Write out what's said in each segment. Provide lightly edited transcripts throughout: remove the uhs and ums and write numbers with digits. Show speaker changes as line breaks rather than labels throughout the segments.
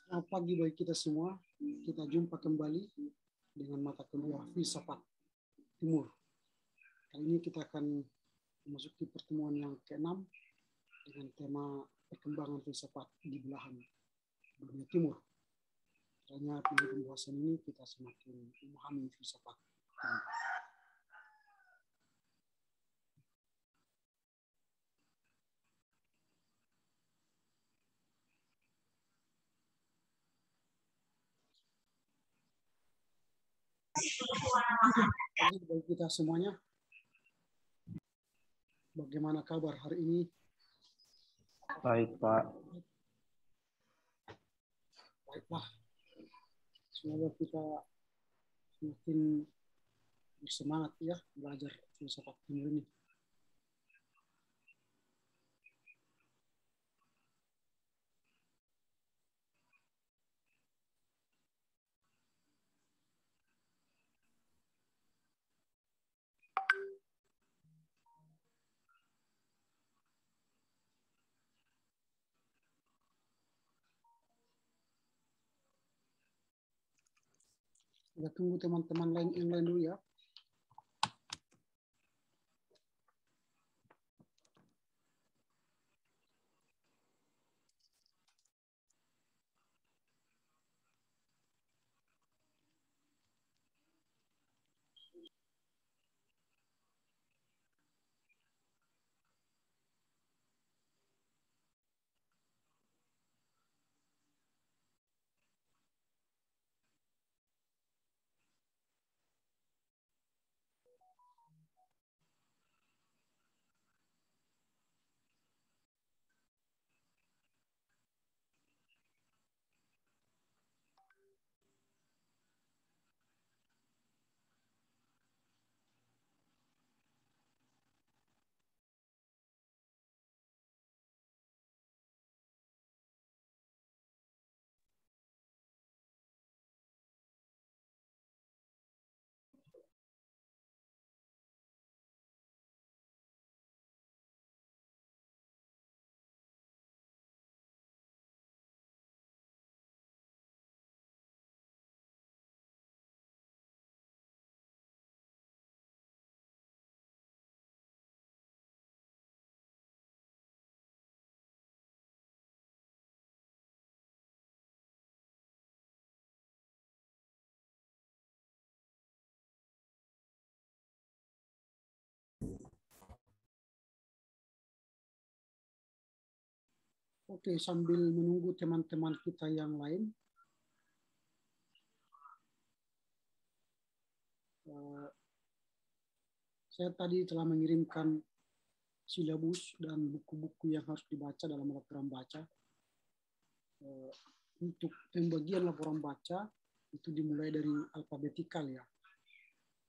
Selamat pagi bagi kita semua. Kita jumpa kembali dengan mata kuliah Filsafat Timur. Kali ini kita akan memasuki pertemuan yang ke-6 dengan tema perkembangan filsafat di belahan dunia timur. Karena melalui pembahasan ini kita semakin memahami filsafat timur. Bagi kita semuanya, bagaimana kabar hari ini?
Baik, Pak.
Baiklah. Semoga kita semakin bersemangat ya belajar filsafat timur ini. Kita tunggu teman-teman lain yang lain dulu ya. Oke, sambil menunggu teman-teman kita yang lain, saya tadi telah mengirimkan silabus dan buku-buku yang harus dibaca dalam laporan baca. Untuk pembagian laporan baca itu dimulai dari alfabetikal ya,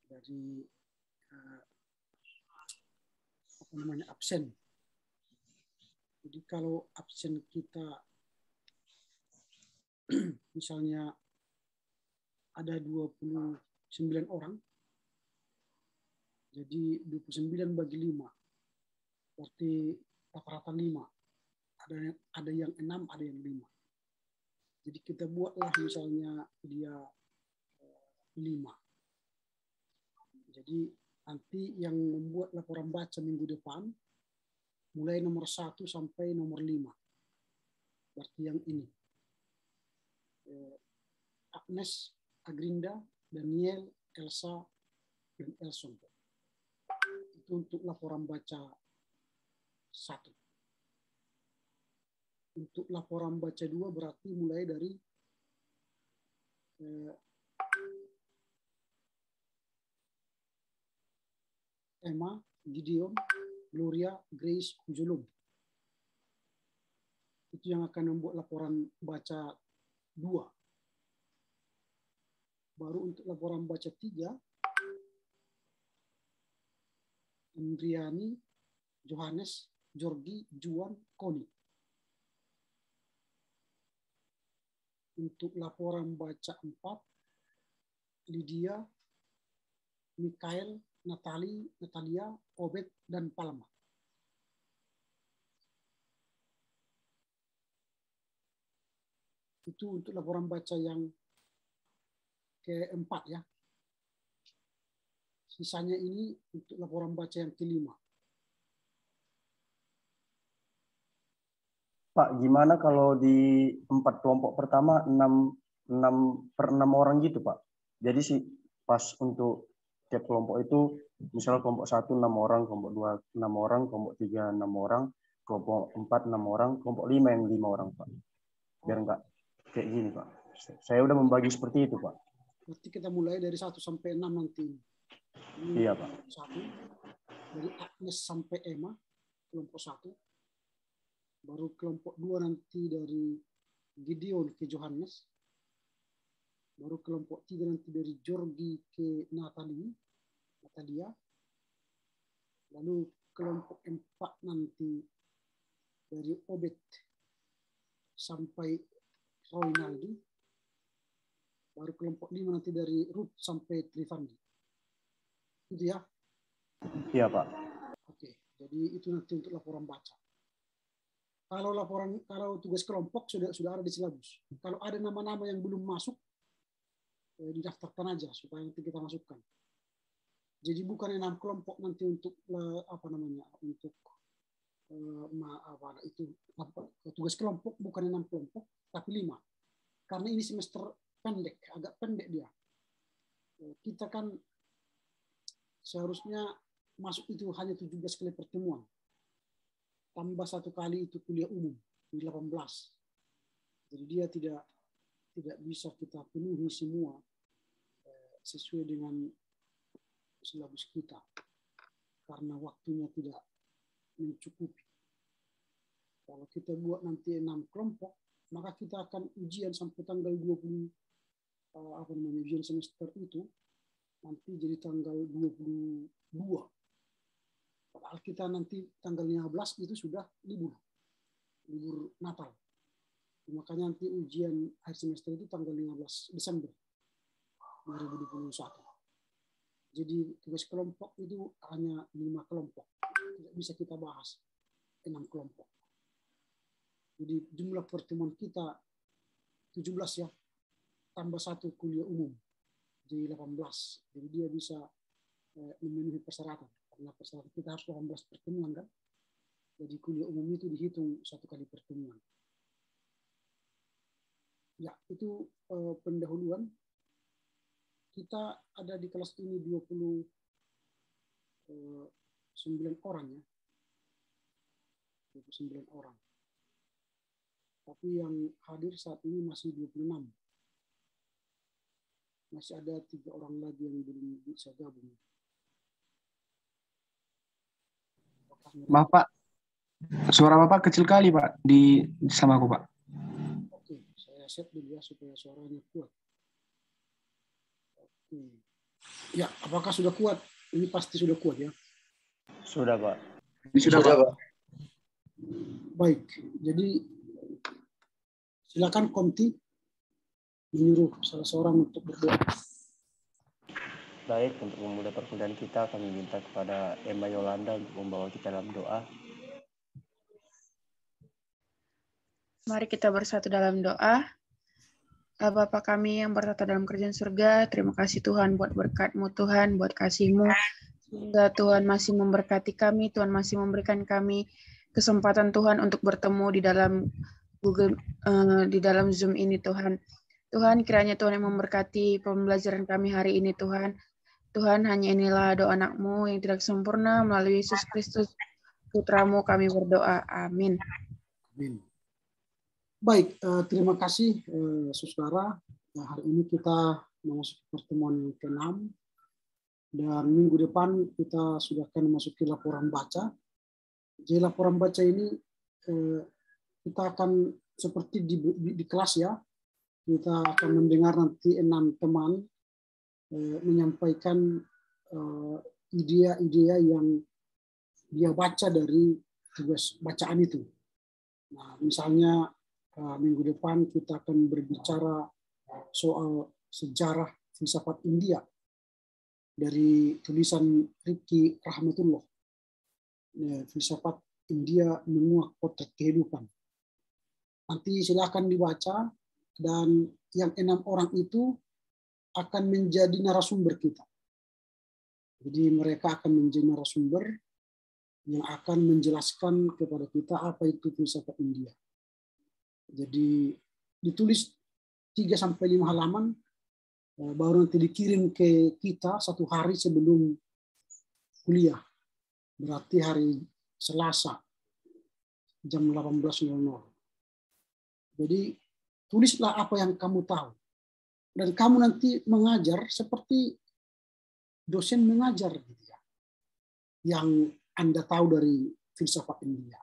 dari absen. Jadi kalau absen kita misalnya ada 29 orang, jadi 29 bagi 5, berarti rata-rata 5. Ada yang 6, ada yang 5. Jadi kita buatlah misalnya dia 5. Jadi nanti yang membuat laporan baca minggu depan, mulai nomor 1 sampai nomor 5. Berarti yang ini. Agnes, Agrinda, Daniel, Elsa, dan Elson. Itu untuk laporan baca 1. Untuk laporan baca 2 berarti mulai dari Emma, Gideon, Gloria, Grace, Julum. Itu yang akan membuat laporan baca 2. Baru untuk laporan baca 3, Indriani, Johannes, Jorgi, Juan, Koni. Untuk laporan baca 4, Lydia, Mikael, Natalia, Obed, dan Palma. Itu untuk laporan baca yang keempat ya. Sisanya ini untuk laporan baca yang kelima.
Pak, gimana kalau di 4 kelompok pertama 6 orang gitu, Pak? Jadi sih pas untuk tiap kelompok itu, misalnya kelompok 1 6 orang, kelompok 2 6 orang, kelompok 3 6 orang, kelompok 4 6 orang, kelompok 5 yang 5 orang, Pak. Biar enggak kayak gini, Pak. Saya udah membagi seperti itu, Pak.
Berarti kita mulai dari 1 sampai 6 nanti. Ini
iya, Pak.
1, dari Agnes sampai Emma, kelompok 1. Baru kelompok 2 nanti dari Gideon ke Johannes. Baru kelompok 3 nanti dari Jorgi ke Natalia. Lalu kelompok 4 nanti dari Obed sampai Roynaldi. Baru kelompok 5 nanti dari Ruth sampai Trivandi. Itu ya?
Iya, Pak.
Oke, jadi itu nanti untuk laporan baca. Kalau tugas kelompok sudah ada di silabus. Kalau ada nama-nama yang belum masuk, didaftarkan aja supaya nanti kita masukkan. Jadi bukan 6 kelompok nanti untuk tugas kelompok bukan 6 kelompok tapi 5. Karena ini semester pendek, agak pendek dia. Kita kan seharusnya masuk itu hanya 17 kali pertemuan. Tambah 1 kali itu kuliah umum di 18. Jadi dia tidak bisa kita penuhi semua sesuai dengan silabus kita karena waktunya tidak mencukupi. Kalau kita buat nanti 6 kelompok, maka kita akan ujian sampai tanggal 20 ujian semester itu nanti jadi tanggal 22. Padahal kita nanti tanggal 15 itu sudah libur Natal. Makanya nanti ujian akhir semester itu tanggal 15 Desember 2021. Jadi tugas kelompok itu hanya 5 kelompok. Tidak bisa kita bahas 6 kelompok. Jadi jumlah pertemuan kita 17 ya, tambah 1 kuliah umum jadi 18. Jadi dia bisa memenuhi persyaratan. Karena persyaratan kita harus 18 pertemuan kan. Jadi kuliah umum itu dihitung 1 kali pertemuan. Ya, itu pendahuluan. Kita ada di kelas ini 29 orang ya. 29 orang. Tapi yang hadir saat ini masih 26. Masih ada 3 orang lagi yang belum bisa gabung.
Maaf Pak, suara Bapak kecil kali Pak sama aku Pak.
Oke, saya set dulu ya supaya suaranya kuat. Oke. Ya, apakah sudah kuat? Ini pasti sudah kuat ya.
Sudah, Pak.
Sudah Pak.
Baik, jadi silakan Komti menyuruh salah seorang untuk berdoa.
Baik, untuk memulai perkuliahan kita, kami minta kepada Emma Yolanda untuk membawa kita dalam doa.
Mari kita bersatu dalam doa. Bapa kami yang bertata dalam kerajaan surga, terima kasih Tuhan buat berkat-Mu Tuhan, buat kasih-Mu. Sehingga Tuhan masih memberkati kami, Tuhan masih memberikan kami kesempatan Tuhan untuk bertemu di dalam di dalam Zoom ini Tuhan. Tuhan, kiranya Tuhan yang memberkati pembelajaran kami hari ini Tuhan. Tuhan, hanya inilah doa anak-Mu yang tidak sempurna, melalui Yesus Kristus, Putra-Mu kami berdoa. Amin.
Amin. Baik, terima kasih saudara. Hari ini kita memasuki pertemuan yang ke-6 dan minggu depan kita sudah akan memasuki laporan baca. Jadi laporan baca ini kita akan seperti di kelas ya, kita akan mendengar nanti 6 teman menyampaikan ide-ide yang dia baca dari tugas bacaan itu. Nah, misalnya minggu depan kita akan berbicara soal sejarah filsafat India dari tulisan Riki Rahmatullah. Filsafat India menguak potret kehidupan. Nanti silakan dibaca Dan yang 6 orang itu akan menjadi narasumber kita. Jadi mereka akan menjadi narasumber yang akan menjelaskan kepada kita apa itu filsafat India. Jadi ditulis 3-5 halaman, baru nanti dikirim ke kita 1 hari sebelum kuliah. Berarti hari Selasa jam 18.00. Jadi tulislah apa yang kamu tahu. Dan kamu nanti mengajar seperti dosen mengajar gitu ya. Yang Anda tahu dari filsafat India.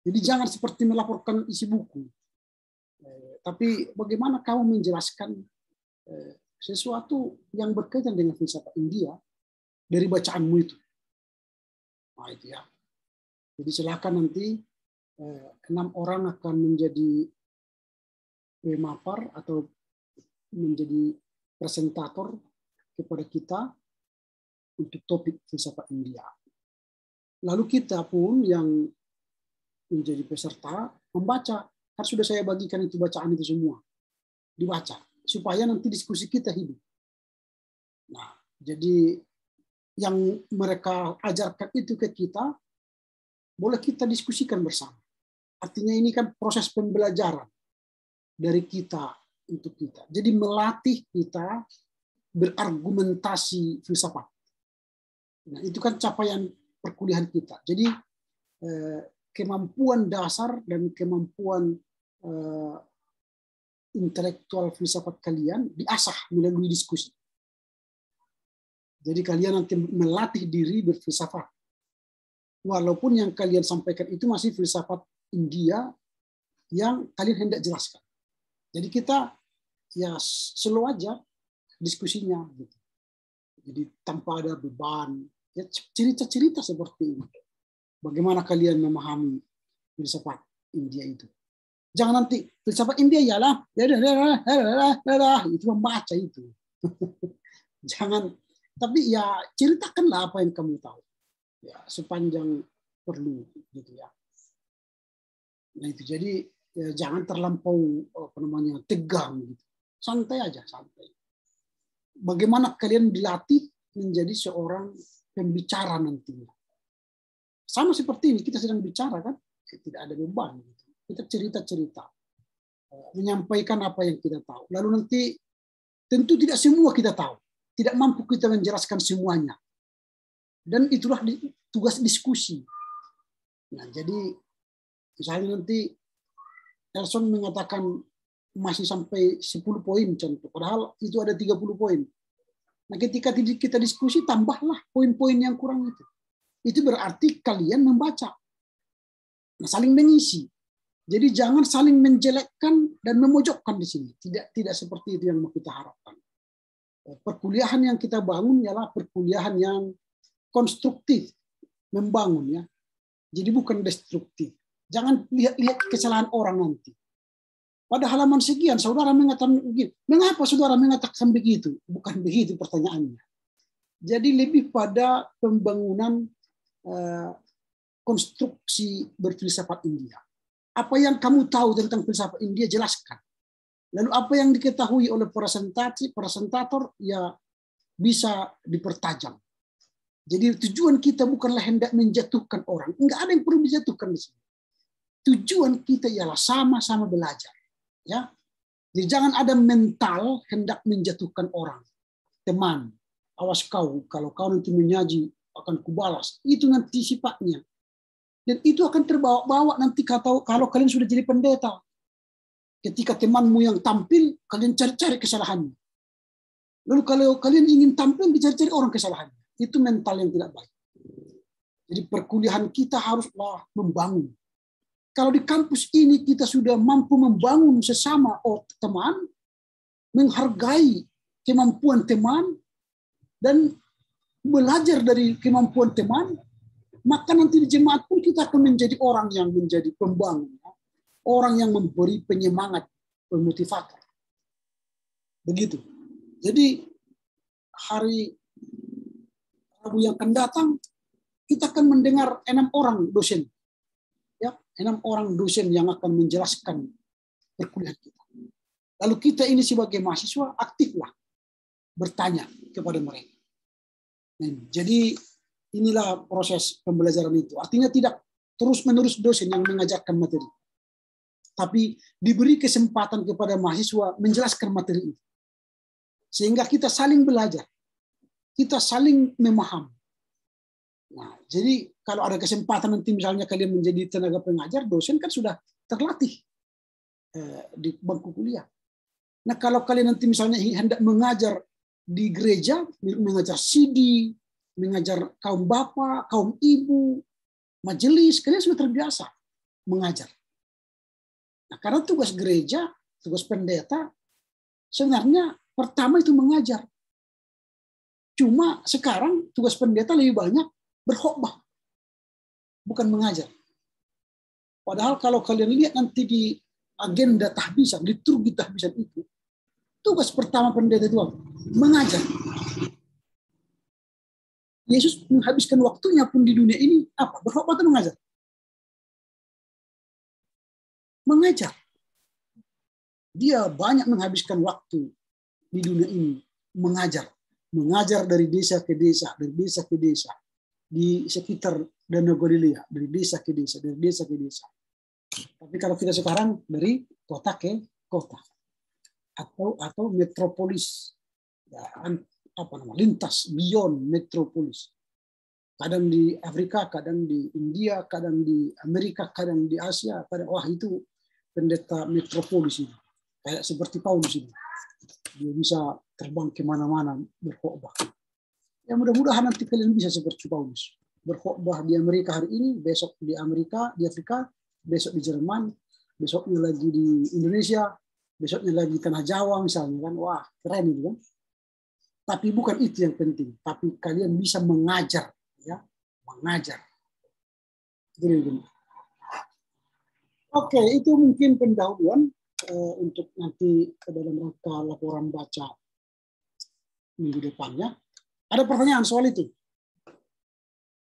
Jadi jangan seperti melaporkan isi buku. Tapi bagaimana kamu menjelaskan sesuatu yang berkaitan dengan filsafat India dari bacaanmu itu. Nah, itu ya. Jadi silakan nanti 6 orang akan menjadi pemapar atau menjadi presentator kepada kita untuk topik filsafat India. Lalu kita pun yang menjadi peserta membaca. Kan sudah saya bagikan itu bacaan itu semua. Dibaca. Supaya nanti diskusi kita hidup. Nah, jadi yang mereka ajarkan itu ke kita, boleh kita diskusikan bersama. Artinya ini kan proses pembelajaran dari kita untuk kita. Jadi melatih kita berargumentasi filsafat. Nah, itu kan capaian perkuliahan kita. Jadi kemampuan dasar dan kemampuan intelektual filsafat kalian diasah melalui diskusi. Jadi kalian nanti melatih diri berfilsafat. Walaupun yang kalian sampaikan itu masih filsafat India yang kalian hendak jelaskan. Jadi kita ya slow aja diskusinya gitu. Jadi tanpa ada beban, ya cerita-cerita seperti ini. Bagaimana kalian memahami filsafat India itu? Jangan nanti filsafat India ialah itu membaca itu. Jangan, tapi ya ceritakanlah apa yang kamu tahu. Ya, sepanjang perlu gitu ya. Nah itu jadi ya, jangan terlampau tegang gitu. Santai aja, santai. Bagaimana kalian dilatih menjadi seorang pembicara nantinya. Sama seperti ini, kita sedang bicara kan, tidak ada beban gitu. Kita cerita-cerita, menyampaikan apa yang kita tahu. Lalu nanti tentu tidak semua kita tahu, tidak mampu kita menjelaskan semuanya. Dan itulah tugas diskusi. Nah, jadi misalnya nanti Elson mengatakan masih sampai 10 poin contoh, padahal itu ada 30 poin. Nah, ketika kita diskusi, tambahlah poin-poin yang kurang itu. Itu berarti kalian membaca. Nah, saling mengisi. Jadi jangan saling menjelekkan dan memojokkan di sini. Tidak seperti itu yang mau kita harapkan. Perkuliahan yang kita bangun ialah perkuliahan yang konstruktif, membangun ya. Jadi bukan destruktif. Jangan lihat kesalahan orang nanti. Pada halaman sekian, saudara mengatakan begitu. Mengapa saudara mengatakan begitu? Bukan begitu pertanyaannya. Jadi lebih pada pembangunan konstruksi berfilsafat India. Apa yang kamu tahu tentang filsafat India, jelaskan. Lalu apa yang diketahui oleh presentator, ya bisa dipertajam. Jadi tujuan kita bukanlah hendak menjatuhkan orang. Enggak ada yang perlu dijatuhkan di sini. Tujuan kita ialah sama-sama belajar. Ya, jadi jangan ada mental hendak menjatuhkan orang. Teman, awas kau, kalau kau nanti menyaji akan kubalas. Itu nanti sifatnya. Dan itu akan terbawa-bawa nanti kalau kalian sudah jadi pendeta. Ketika temanmu yang tampil, kalian cari-cari kesalahannya. Lalu kalau kalian ingin tampil, dicari-cari orang kesalahannya. Itu mental yang tidak baik. Jadi perkuliahan kita haruslah membangun. Kalau di kampus ini kita sudah mampu membangun sesama teman, menghargai kemampuan teman, dan belajar dari kemampuan teman, maka nanti di jemaat pun kita akan menjadi orang yang menjadi pembangun. Orang yang memberi penyemangat, pemotivator. Begitu. Jadi hari Rabu yang akan datang, kita akan mendengar 6 orang dosen. Ya, 6 orang dosen yang akan menjelaskan perkuliahan kita. Lalu kita ini sebagai mahasiswa aktiflah bertanya kepada mereka. Nah, jadi inilah proses pembelajaran itu. Artinya tidak terus-menerus dosen yang mengajarkan materi, tapi diberi kesempatan kepada mahasiswa menjelaskan materi itu. Sehingga kita saling belajar, kita saling memahami. Nah, jadi kalau ada kesempatan nanti misalnya kalian menjadi tenaga pengajar, dosen kan sudah terlatih di bangku kuliah. Nah, kalau kalian nanti misalnya hendak mengajar di gereja, mengajar CD, mengajar kaum bapak, kaum ibu, majelis, kalian sudah terbiasa mengajar. Nah, karena tugas gereja, tugas pendeta, sebenarnya pertama itu mengajar. Cuma sekarang tugas pendeta lebih banyak berkhotbah, bukan mengajar. Padahal kalau kalian lihat nanti di agenda tahbisan, liturgi tahbisan itu, tugas pertama pendeta itu mengajar. Yesus menghabiskan waktunya pun di dunia ini apa? Berkhotbah atau mengajar? Mengajar. Dia banyak menghabiskan waktu di dunia ini mengajar. Mengajar dari desa ke desa, dari desa ke desa. Di sekitar Danau Galilea, dari desa ke desa, dari desa ke desa. Tapi kalau kita sekarang dari kota ke kota. Atau metropolis. Ya, lintas beyond metropolis. Kadang di Afrika, kadang di India, kadang di Amerika, kadang di Asia, kadang itu pendeta metropolis ini. Kayak seperti Paulus ini. Dia bisa terbang kemana-mana berkhotbah. Ya mudah-mudahan nanti kalian bisa seperti Paulus. Berkhotbah di Amerika hari ini, besok di Amerika, di Afrika, besok di Jerman, besoknya lagi di Indonesia, besoknya lagi Tanah Jawa misalnya kan. Wah, keren itu kan. Tapi bukan itu yang penting. Tapi kalian bisa mengajar, ya, mengajar. Oke, itu mungkin pendahuluan untuk nanti ke dalam rangka laporan baca minggu depannya. Ada pertanyaan soal itu?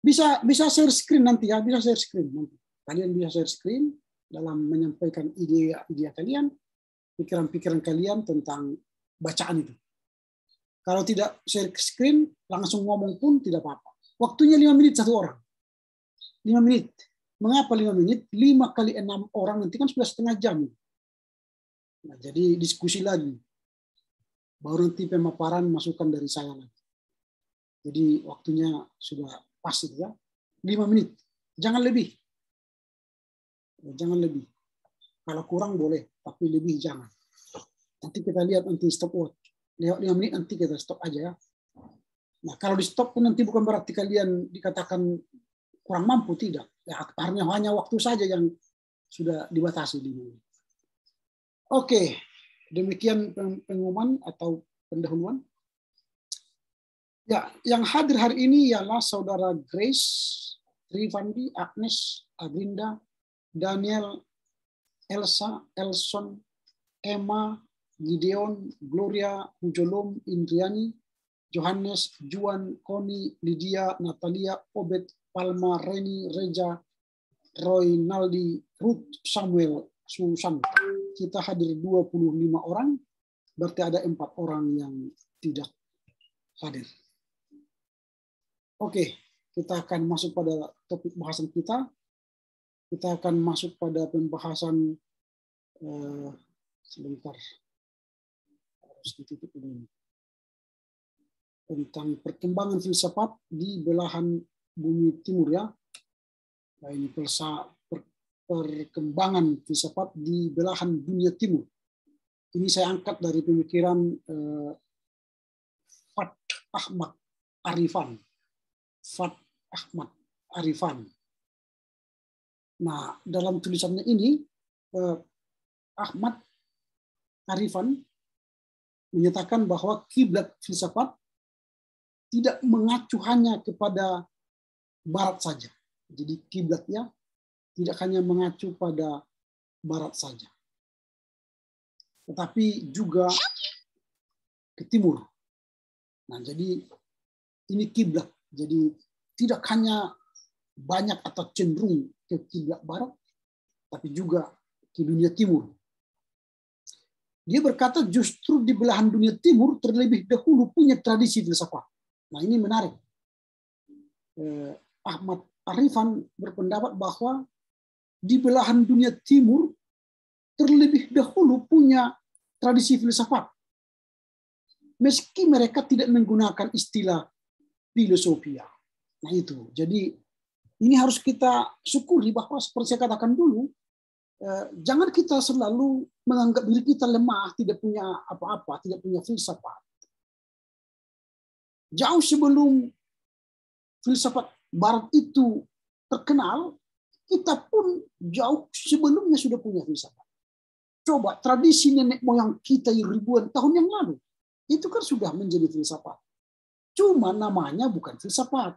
Bisa share screen nanti ya, bisa share screen nanti. Kalian bisa share screen dalam menyampaikan ide kalian, pikiran-pikiran kalian tentang bacaan itu. Kalau tidak share screen, langsung ngomong pun tidak apa-apa. Waktunya 5 menit satu orang. 5 menit. Mengapa 5 menit? 5 kali 6 orang nanti kan sudah setengah jam. Nah, jadi diskusi lagi. Baru nanti pemaparan masukan dari saya lagi. Jadi waktunya sudah pas itu ya. 5 menit. Jangan lebih. Jangan lebih. Kalau kurang boleh, tapi lebih jangan. Nanti kita lihat nanti stopwatch. Lewat 5 menit nanti kita stop aja ya. Nah, kalau di stop pun nanti bukan berarti kalian dikatakan kurang mampu, tidak. Ya, hanya waktu saja yang sudah dibatasi di ini. Oke, demikian pengumuman atau pendahuluan. Ya, yang hadir hari ini ialah Saudara Grace, Trivandi, Agnes, Agrinda, Daniel, Elsa, Elson, Emma, Gideon, Gloria, Hujolom, Indriani, Johannes, Juan, Koni, Lydia, Natalia, Obed, Palma, Reni, Reja, Roy, Naldi, Ruth, Samuel, Susan. Kita hadir 25 orang, berarti ada 4 orang yang tidak hadir. Oke, kita akan masuk pada topik bahasan kita. Kita akan masuk pada pembahasan sebentar. Tentang perkembangan filsafat di belahan bumi timur ya. Nah, ini perkembangan filsafat di belahan dunia timur. Ini saya angkat dari pemikiran Fat Ahmad Arifan. Fat Ahmad Arifan. Nah, dalam tulisannya ini Ahmad Arifan menyatakan bahwa kiblat filsafat tidak mengacu hanya kepada barat saja. Jadi kiblatnya tidak hanya mengacu pada barat saja, tetapi juga ke timur. Nah, jadi ini kiblat. Jadi tidak hanya banyak atau cenderung ke kiblat barat, tapi juga ke dunia timur. Dia berkata justru di belahan dunia timur terlebih dahulu punya tradisi filsafat. Nah ini menarik. Ahmad Arifan berpendapat bahwa di belahan dunia timur terlebih dahulu punya tradisi filsafat. Meski mereka tidak menggunakan istilah filosofia. Nah itu, jadi ini harus kita syukuri bahwa seperti saya katakan dulu, jangan kita selalu menganggap diri kita lemah, tidak punya apa-apa, tidak punya filsafat. Jauh sebelum filsafat Barat itu terkenal, kita pun jauh sebelumnya sudah punya filsafat. Coba tradisi nenek moyang kita ribuan tahun yang lalu, itu kan sudah menjadi filsafat. Cuma namanya bukan filsafat.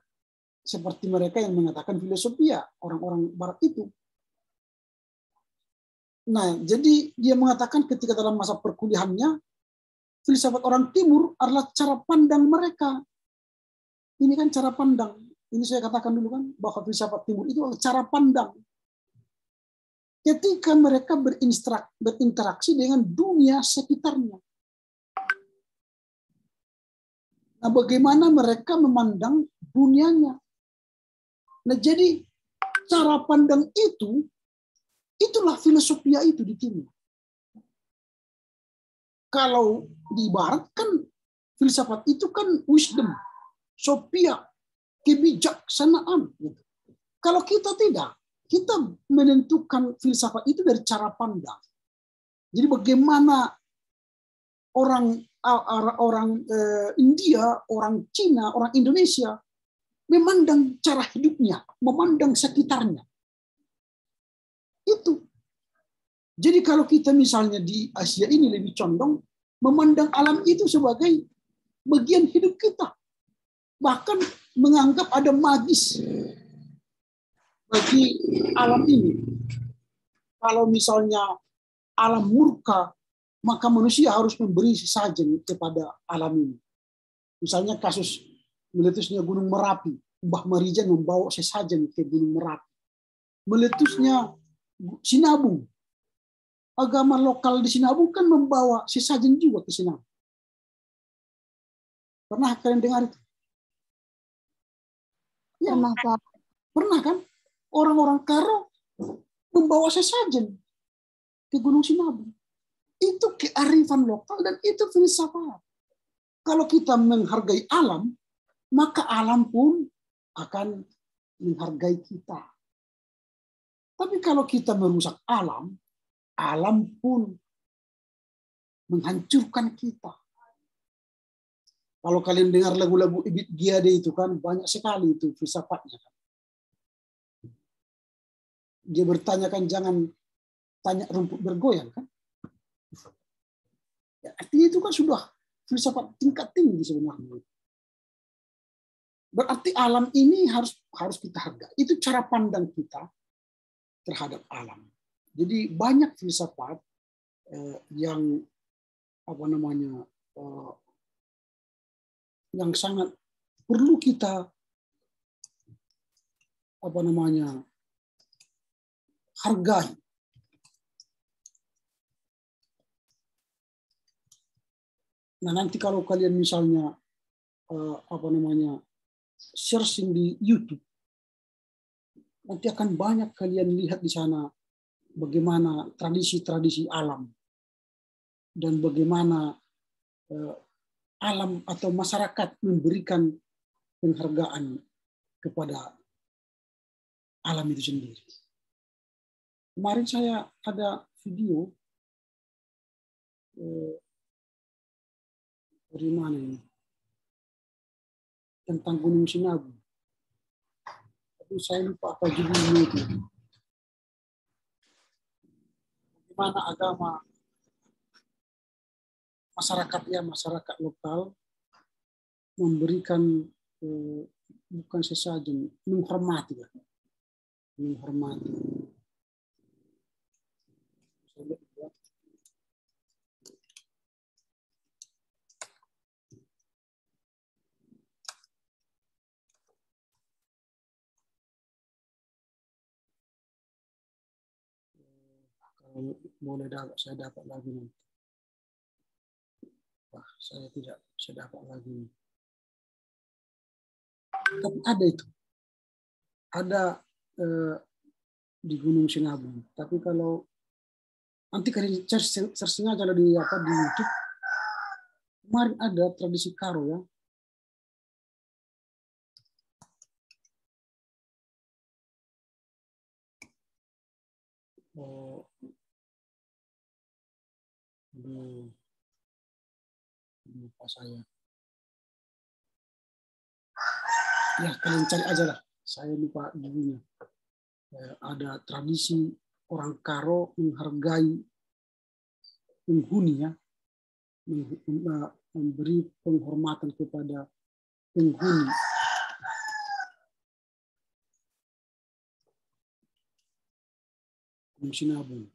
Seperti mereka yang mengatakan filosofia, orang-orang Barat itu. Nah, jadi dia mengatakan ketika dalam masa perkuliahannya, filsafat orang Timur adalah cara pandang mereka. Ini kan cara pandang. Ini saya katakan dulu kan, bahwa filsafat Timur itu adalah cara pandang. Ketika mereka berinteraksi dengan dunia sekitarnya. Nah, bagaimana mereka memandang dunianya? Nah, jadi cara pandang itu, itulah filosofia itu di timur. Kalau di barat kan filsafat itu kan wisdom, sophia, kebijaksanaan. Gitu. Kalau kita tidak, kita menentukan filsafat itu dari cara pandang. Jadi bagaimana orang India, orang Cina, orang Indonesia memandang cara hidupnya, memandang sekitarnya. Itu. Jadi kalau kita misalnya di Asia ini lebih condong memandang alam itu sebagai bagian hidup kita. Bahkan menganggap ada magis bagi alam ini. Kalau misalnya alam murka, maka manusia harus memberi sesajen kepada alam ini. Misalnya kasus meletusnya Gunung Merapi, Mbah Marijan membawa sesajen ke Gunung Merapi. Meletusnya Sinabung, agama lokal di Sinabung kan membawa sesajen juga ke Sinabung. Pernah kalian dengar itu? Ya, pernah kan? Orang-orang Karo membawa sesajen ke Gunung Sinabung. Itu kearifan lokal dan itu filsafat. Kalau kita menghargai alam, maka alam pun akan menghargai kita. Tapi kalau kita merusak alam, alam pun menghancurkan kita. Kalau kalian dengar lagu-lagu Ebit Giade itu kan banyak sekali itu filsafatnya. Dia bertanya kan jangan tanya rumput bergoyang kan. Ya, artinya itu kan sudah filsafat tingkat tinggi sebenarnya. Berarti alam ini harus kita hargai. Itu cara pandang kita terhadap alam. Jadi banyak filsafat yang yang sangat perlu kita hargai. Nah nanti kalau kalian misalnya searching di YouTube, nanti akan banyak kalian lihat di sana bagaimana tradisi-tradisi alam dan bagaimana alam atau masyarakat memberikan penghargaan kepada alam itu sendiri. Kemarin saya ada video dari mana ini tentang Gunung Sinabung. Tapi saya lupa apa judulnya itu. Bagaimana agama masyarakat lokal memberikan bukan sesajen, menghormati. Kalau boleh saya dapat lagi nanti. Apakah saya tidak bisa dapat lagi? Tapi ada itu. Ada di Gunung Sinabung. Tapi kalau nanti kalian searching aja di YouTube, kemarin ada tradisi karo ya. Lupa saya. Ya, kalian cari aja lah. Saya lupa dulunya. Ada tradisi orang Karo menghargai penghuni ya, memberi penghormatan kepada penghuni. Gunung Sinabung.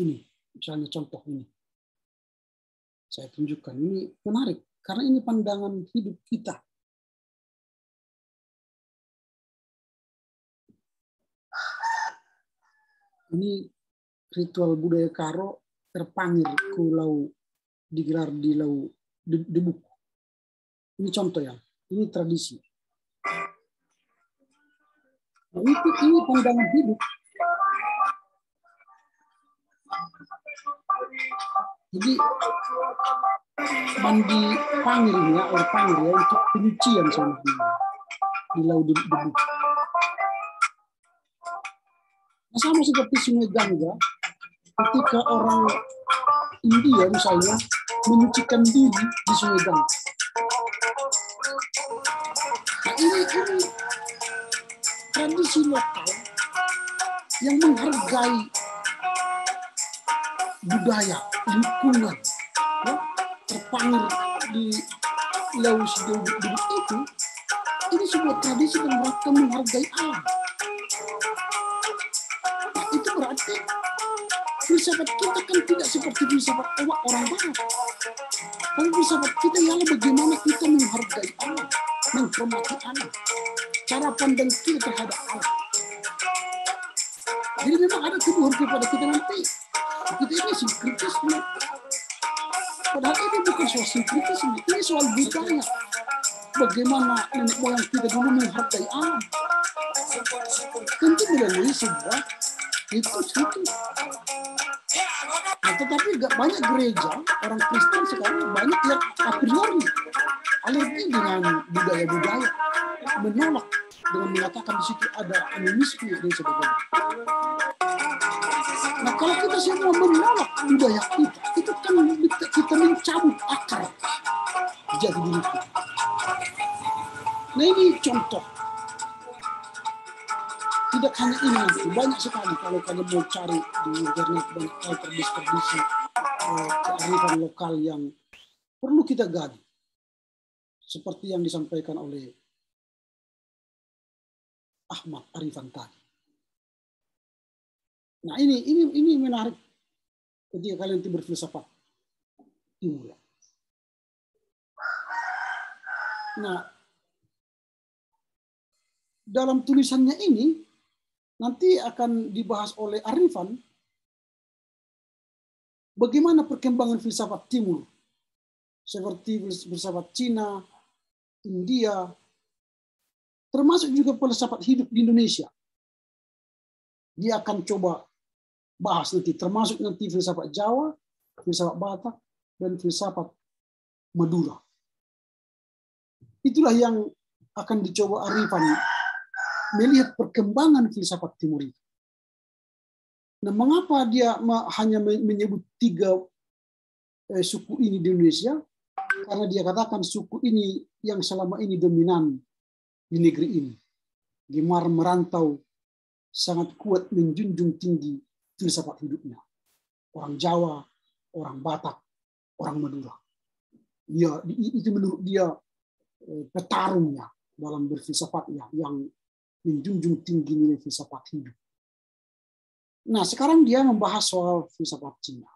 Ini misalnya contoh ini. Saya tunjukkan, ini menarik karena ini pandangan hidup kita. Ini ritual budaya Karo terpangir ke lau, digelar di lau Debuk. Ini contoh ya, ini tradisi. Nah, ini pandangan hidup. Jadi mandi pangir ya, air pangir ya untuk penyucian sama di lau Debuk. Nah, sama seperti Sungai Gangga, ketika orang India misalnya menyucikan diri di Sungai Gangga. Nah, ini tradisi lokal yang menghargai budaya, lingkungan, ya, terpangir di Laut Debuk itu. Ini sebuah tradisi yang mereka menghargai alam. Nah, itu berarti filsafat kita kan tidak seperti filsafat orang barat. Tapi filsafat kita ialah bagaimana kita menghargai alam, menghormati alam, cara pandang kita terhadap alam. Jadi memang ada kebutuhan kepada kita nanti. Kita ini sinkritisme. Padahal ini bukan soal sinkritisme, ini soal budaya. Bagaimana nenek moyang kita dulu menghargai alam. Tentu melalui sebuah itu. Nah, tetapi banyak gereja, orang Kristen sekarang banyak yang a priori alergi dengan budaya-budaya, menolak dengan mengatakan di situ ada animisme dan sebagainya. Nah, kalau kita semua menolak budaya kita, itu kan kita mencabut akar jati diri kita. Nah, ini contoh. Tidak hanya ini nanti, banyak sekali kalau kalian mau cari di internet, banyak hal tradisi kearifan lokal yang perlu kita gali. Seperti yang disampaikan oleh Ahmad Arifan tadi. Nah, ini menarik ketika kalian nanti berfilsafat timur. Nah, dalam tulisannya ini nanti akan dibahas oleh Arifan bagaimana perkembangan filsafat timur seperti filsafat Cina, India, termasuk juga filsafat hidup di Indonesia. Dia akan coba bahas nanti, termasuk nanti filsafat Jawa, filsafat Batak, dan filsafat Madura. Itulah yang akan dicoba Arifan melihat perkembangan filsafat timur itu. Nah, mengapa dia hanya menyebut 3 suku ini di Indonesia? Karena dia katakan suku ini yang selama ini dominan di negeri ini. Gemar merantau, sangat kuat menjunjung tinggi filsafat hidupnya. Orang Jawa, orang Batak, orang Madura. Itu menurut dia petarungnya dalam berfilsafatnya yang menjunjung tinggi nilai filsafat hidup. Nah, sekarang dia membahas soal filsafat Cina.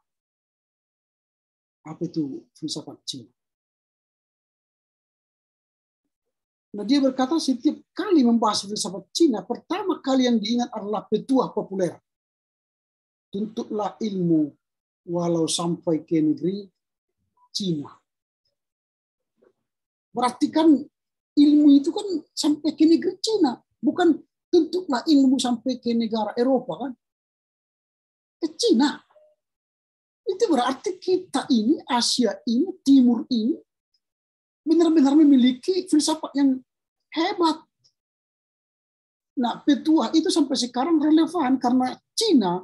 Apa itu filsafat Cina? Nah, dia berkata setiap kali membahas filsafat Cina, pertama kali yang diingat adalah petuah populer. Tuntutlah ilmu walau sampai ke negeri Cina. Berarti kan ilmu itu kan sampai ke negeri Cina, bukan tentulah ilmu sampai ke negara Eropa kan, ke Cina. Itu berarti kita ini, Asia ini, Timur ini, benar-benar memiliki filsafat yang hebat. Nah, petuah itu sampai sekarang relevan karena Cina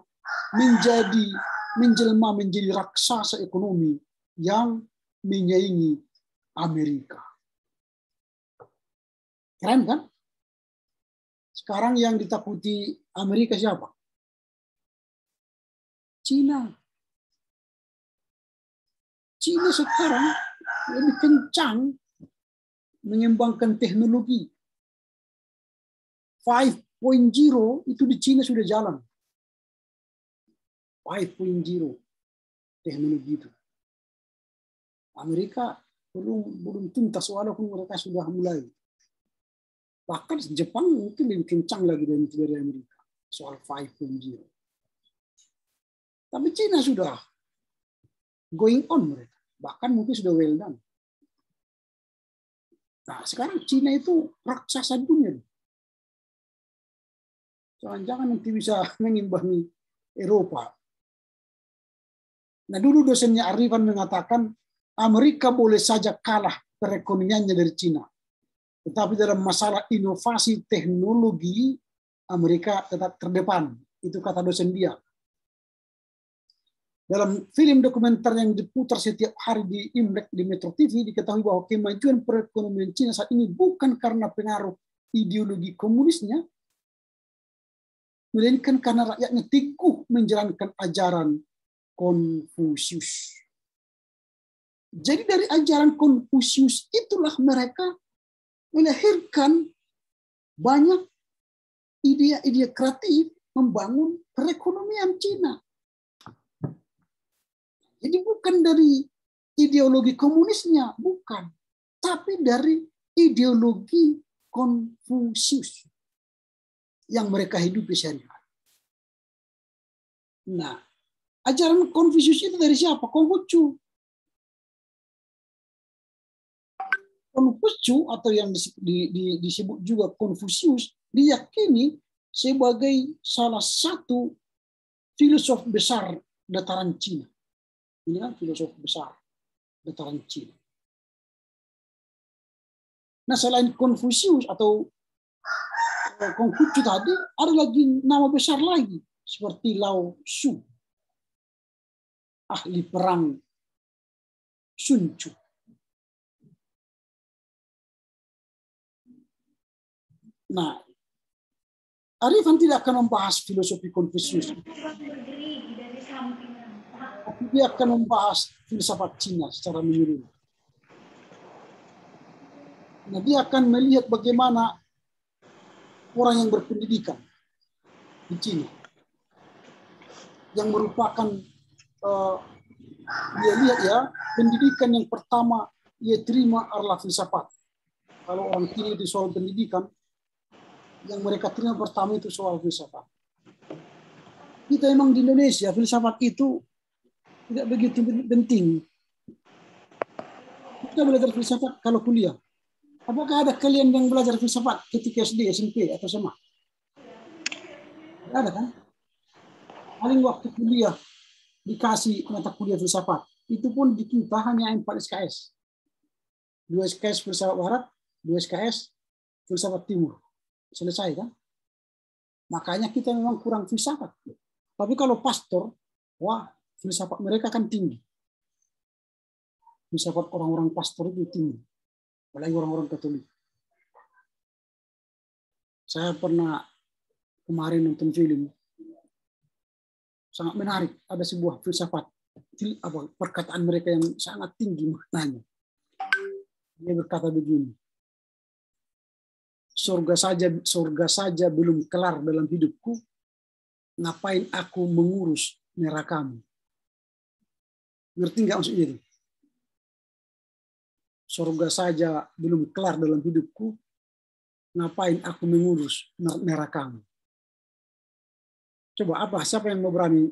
menjelma menjadi raksasa ekonomi yang menyaingi Amerika. Keren kan? Sekarang yang ditakuti Amerika siapa? Cina. Cina sekarang lebih kencang mengembangkan teknologi. 5.0 itu di Cina sudah jalan. 5.0 teknologi itu. Amerika belum tuntas walaupun mereka sudah mulai. Bahkan Jepang mungkin lebih kencang lagi dari Amerika soal 5.0. Tapi Cina sudah going on mereka. Bahkan mungkin sudah well done. Nah, sekarang Cina itu raksasa dunia. Jangan-jangan nanti bisa mengimbangi Eropa. Nah, dulu dosennya Arifan mengatakan Amerika boleh saja kalah perekonomiannya dari Cina. Tetapi dalam masalah inovasi teknologi, Amerika tetap terdepan. Itu kata dosen dia. Dalam film dokumenter yang diputar setiap hari di Imlek di Metro TV, diketahui bahwa kemajuan perekonomian Cina saat ini bukan karena pengaruh ideologi komunisnya, melainkan karena rakyatnya teguh menjalankan ajaran Konfusius. Jadi dari ajaran Konfusius itulah mereka melahirkan banyak ide-ide kreatif membangun perekonomian Cina. Jadi bukan dari ideologi komunisnya, bukan. Tapi dari ideologi Konfusius yang mereka hidupi sehari-hari. Nah, ajaran Konfusius itu dari siapa? Konghucu. Konghucu atau yang disebut juga Konfusius diyakini sebagai salah satu filosof besar dataran Cina. Ini kan filosof besar dataran Cina. Nah, selain Konfusius atau Konghucu tadi, ada lagi nama besar lagi seperti Lao Tzu, ahli perang Sun Tzu. Nah, Arifan tidak akan membahas filosofi Konfusius. Dia akan membahas filsafat Cina secara menyeluruh. Nah, dia akan melihat bagaimana orang yang berpendidikan di Cina, yang merupakan dia lihat ya, pendidikan yang pertama ia terima adalah filsafat. Kalau orang Cina itu soal pendidikan, yang mereka terima pertama itu soal filsafat. Kita memang di Indonesia filsafat itu tidak begitu penting. Kita belajar filsafat kalau kuliah. Apakah ada kalian yang belajar filsafat ketika SD, SMP, atau SMA? Tidak ada kan? Paling waktu kuliah dikasih mata kuliah filsafat. Itu pun di kita hanya 4 SKS. 2 SKS filsafat barat, 2 SKS filsafat timur. Selesai kan? Makanya kita memang kurang filsafat. Tapi kalau pastor, wah, filsafat mereka kan tinggi. Filsafat orang-orang pastor itu tinggi. Apalagi orang-orang Katolik. Saya pernah kemarin nonton film. Sangat menarik. Ada sebuah filsafat. Perkataan mereka yang sangat tinggi maknanya. Dia berkata begini. Surga saja belum kelar dalam hidupku. Ngapain aku mengurus nerakamu? Ngerti nggak maksudnya itu? Surga saja belum kelar dalam hidupku, ngapain aku mengurus nerakamu? Coba apa? Siapa yang mau berani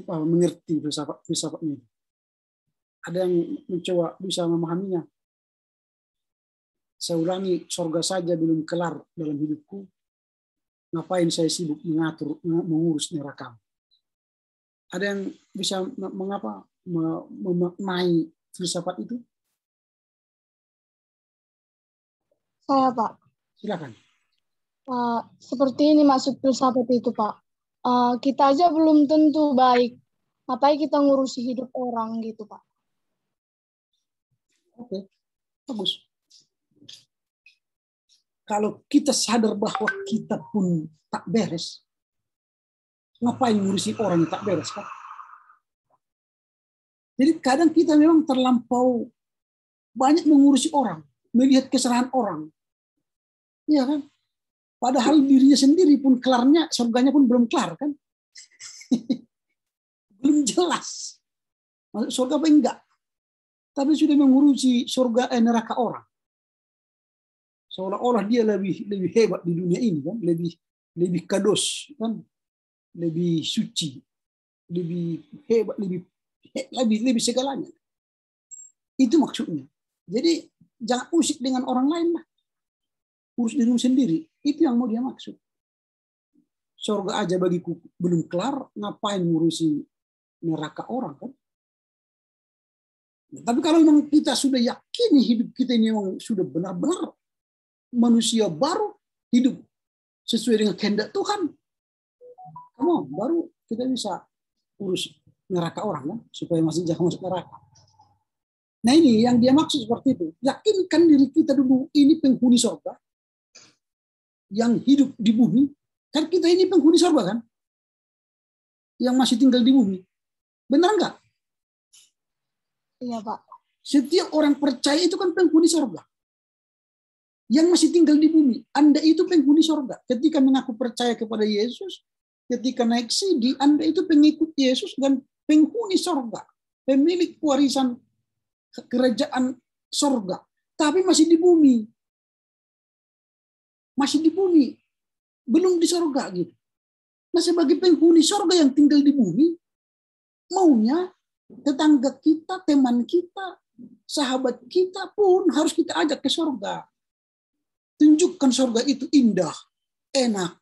mengerti filsafat-filsafatnya. Ada yang mencoba bisa memahaminya. Saya ulangi, surga saja belum kelar dalam hidupku. Ngapain saya sibuk mengurus neraka? Ada yang bisa memaknai filsafat itu?
Saya, Pak.
Silakan.
Seperti ini maksud filsafat itu, Pak. Kita aja belum tentu baik. Ngapain kita ngurusi hidup orang gitu, Pak?
Oke, bagus. Kalau kita sadar bahwa kita pun tak beres, ngapain ngurusi orang yang tak beres, kan? Jadi kadang kita memang terlampau banyak mengurusi orang, melihat kesalahan orang. Iya kan? Padahal dirinya sendiri pun kelarnya, surganya pun belum kelar, kan? Belum jelas. Masuk surga apa enggak? Tapi sudah mengurusi surga neraka orang. Seolah-olah dia lebih hebat di dunia ini, kan? Lebih kados, kan? Lebih suci, lebih hebat, lebih segalanya. Itu maksudnya. Jadi jangan usik dengan orang lain lah. Urus dirimu sendiri. Itu yang mau dia maksud. Surga aja bagiku belum kelar, ngapain ngurusi neraka orang, kan? Tapi kalau memang kita sudah yakini hidup kita ini memang sudah benar-benar manusia baru, hidup sesuai dengan kehendak Tuhan, baru kita bisa urus neraka orang, kan? Supaya masih jangan masuk neraka. Nah ini yang dia maksud seperti itu. Yakinkan diri kita dulu, ini penghuni surga yang hidup di bumi. Kan kita ini penghuni surga, kan? Yang masih tinggal di bumi. Benar enggak?
Iya, Pak.
Setiap orang percaya itu kan penghuni surga. Yang masih tinggal di bumi. Anda itu penghuni surga. Ketika mengaku percaya kepada Yesus, ketika naik sidi, Anda itu pengikut Yesus dan penghuni surga. Pemilik warisan kerajaan surga. Tapi masih di bumi. Masih di bumi. Belum di surga gitu. Nah sebagai penghuni surga yang tinggal di bumi, maunya tetangga kita, teman kita, sahabat kita pun harus kita ajak ke surga. Tunjukkan surga itu indah, enak,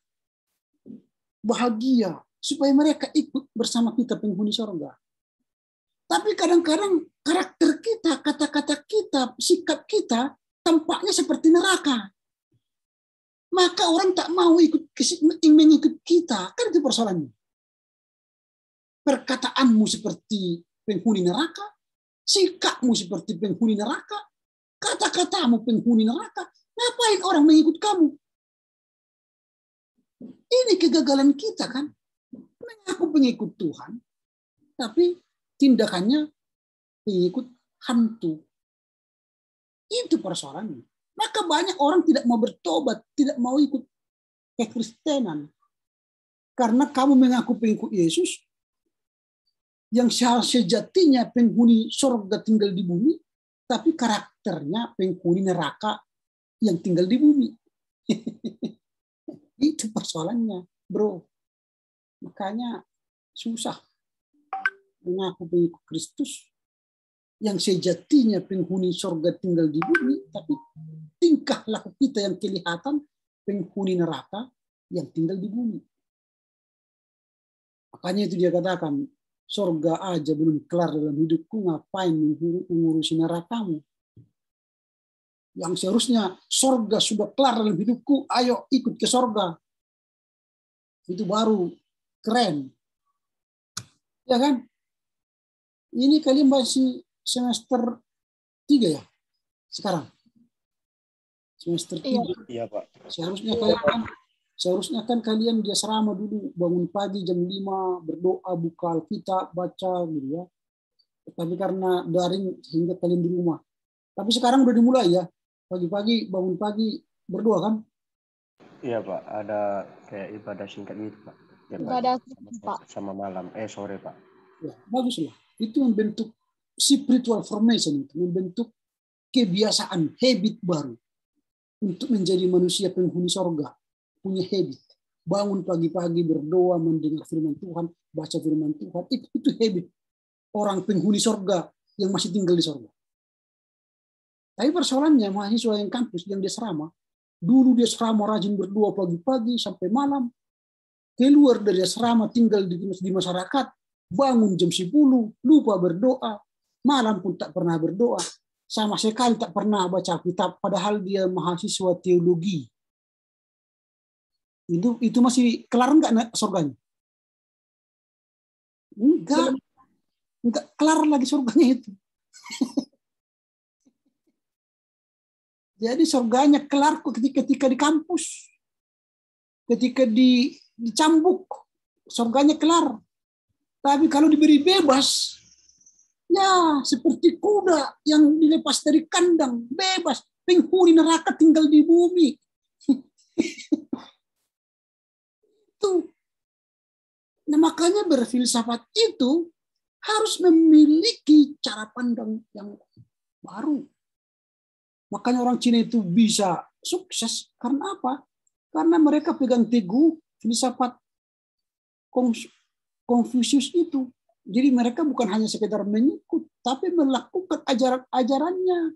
bahagia, supaya mereka ikut bersama kita penghuni surga. Tapi kadang-kadang karakter kita, kata-kata kita, sikap kita tampaknya seperti neraka. Maka orang tak mau mengikut kita. Kan itu persoalannya. Perkataanmu seperti penghuni neraka, sikapmu seperti penghuni neraka, kata-katamu penghuni neraka, ngapain orang mengikut kamu? Ini kegagalan kita, kan? Mengaku pengikut Tuhan, tapi tindakannya pengikut hantu. Itu persoalannya. Maka banyak orang tidak mau bertobat, tidak mau ikut kekristenan. Karena kamu mengaku pengikut Yesus, yang sejatinya penghuni surga tinggal di bumi, tapi karakternya penghuni neraka yang tinggal di bumi. Itu persoalannya, bro. Makanya susah mengaku pengikut Kristus, yang sejatinya penghuni surga tinggal di bumi, tapi tingkah laku kita yang kelihatan penghuni neraka yang tinggal di bumi. Makanya itu dia katakan, surga aja belum kelar dalam hidupku, ngapain mengurusi nerakamu? Yang seharusnya surga sudah kelar dalam hidupku, ayo ikut ke surga. Itu baru keren. Ya kan? Ini kalian masih semester 3 ya? Sekarang? Semester 3.
Iya, Pak.
Seharusnya kan kalian di asrama dulu, bangun pagi jam 5, berdoa, buka Alkitab, baca gitu ya. Tapi karena daring sehingga kalian di rumah. Tapi sekarang udah dimulai ya. Pagi-pagi, bangun pagi, berdoa kan?
Iya, Pak. Ada kayak ibadah singkat gitu, Pak. Ya,
Ibadah
Pak. Sama malam. Sore, Pak.
Ya, baguslah. Itu membentuk spiritual formation, itu membentuk kebiasaan, habit baru untuk menjadi manusia penghuni surga, punya habit. bangun pagi-pagi berdoa, mendengar firman Tuhan, baca firman Tuhan. Itu habit orang penghuni sorga yang masih tinggal di sorga. Tapi persoalannya mahasiswa yang kampus, yang di asrama, dulu dia asrama rajin berdoa pagi-pagi sampai malam, keluar dari asrama tinggal di masyarakat, bangun jam 10, lupa berdoa, malam pun tak pernah berdoa, sama sekali tak pernah baca kitab, padahal dia mahasiswa teologi. Itu masih kelar enggak surganya? Enggak kelar lagi surganya itu. Jadi surganya kelar ketika di kampus. Ketika dicambuk, surganya kelar. Tapi kalau diberi bebas, ya seperti kuda yang dilepas dari kandang, bebas. Penghuni neraka tinggal di bumi. Itu. Nah, makanya berfilsafat itu harus memiliki cara pandang yang baru. Makanya orang Cina itu bisa sukses karena apa? Karena mereka pegang teguh filsafat Konfusius itu. Jadi mereka bukan hanya sekedar mengikut, tapi melakukan ajaran-ajarannya.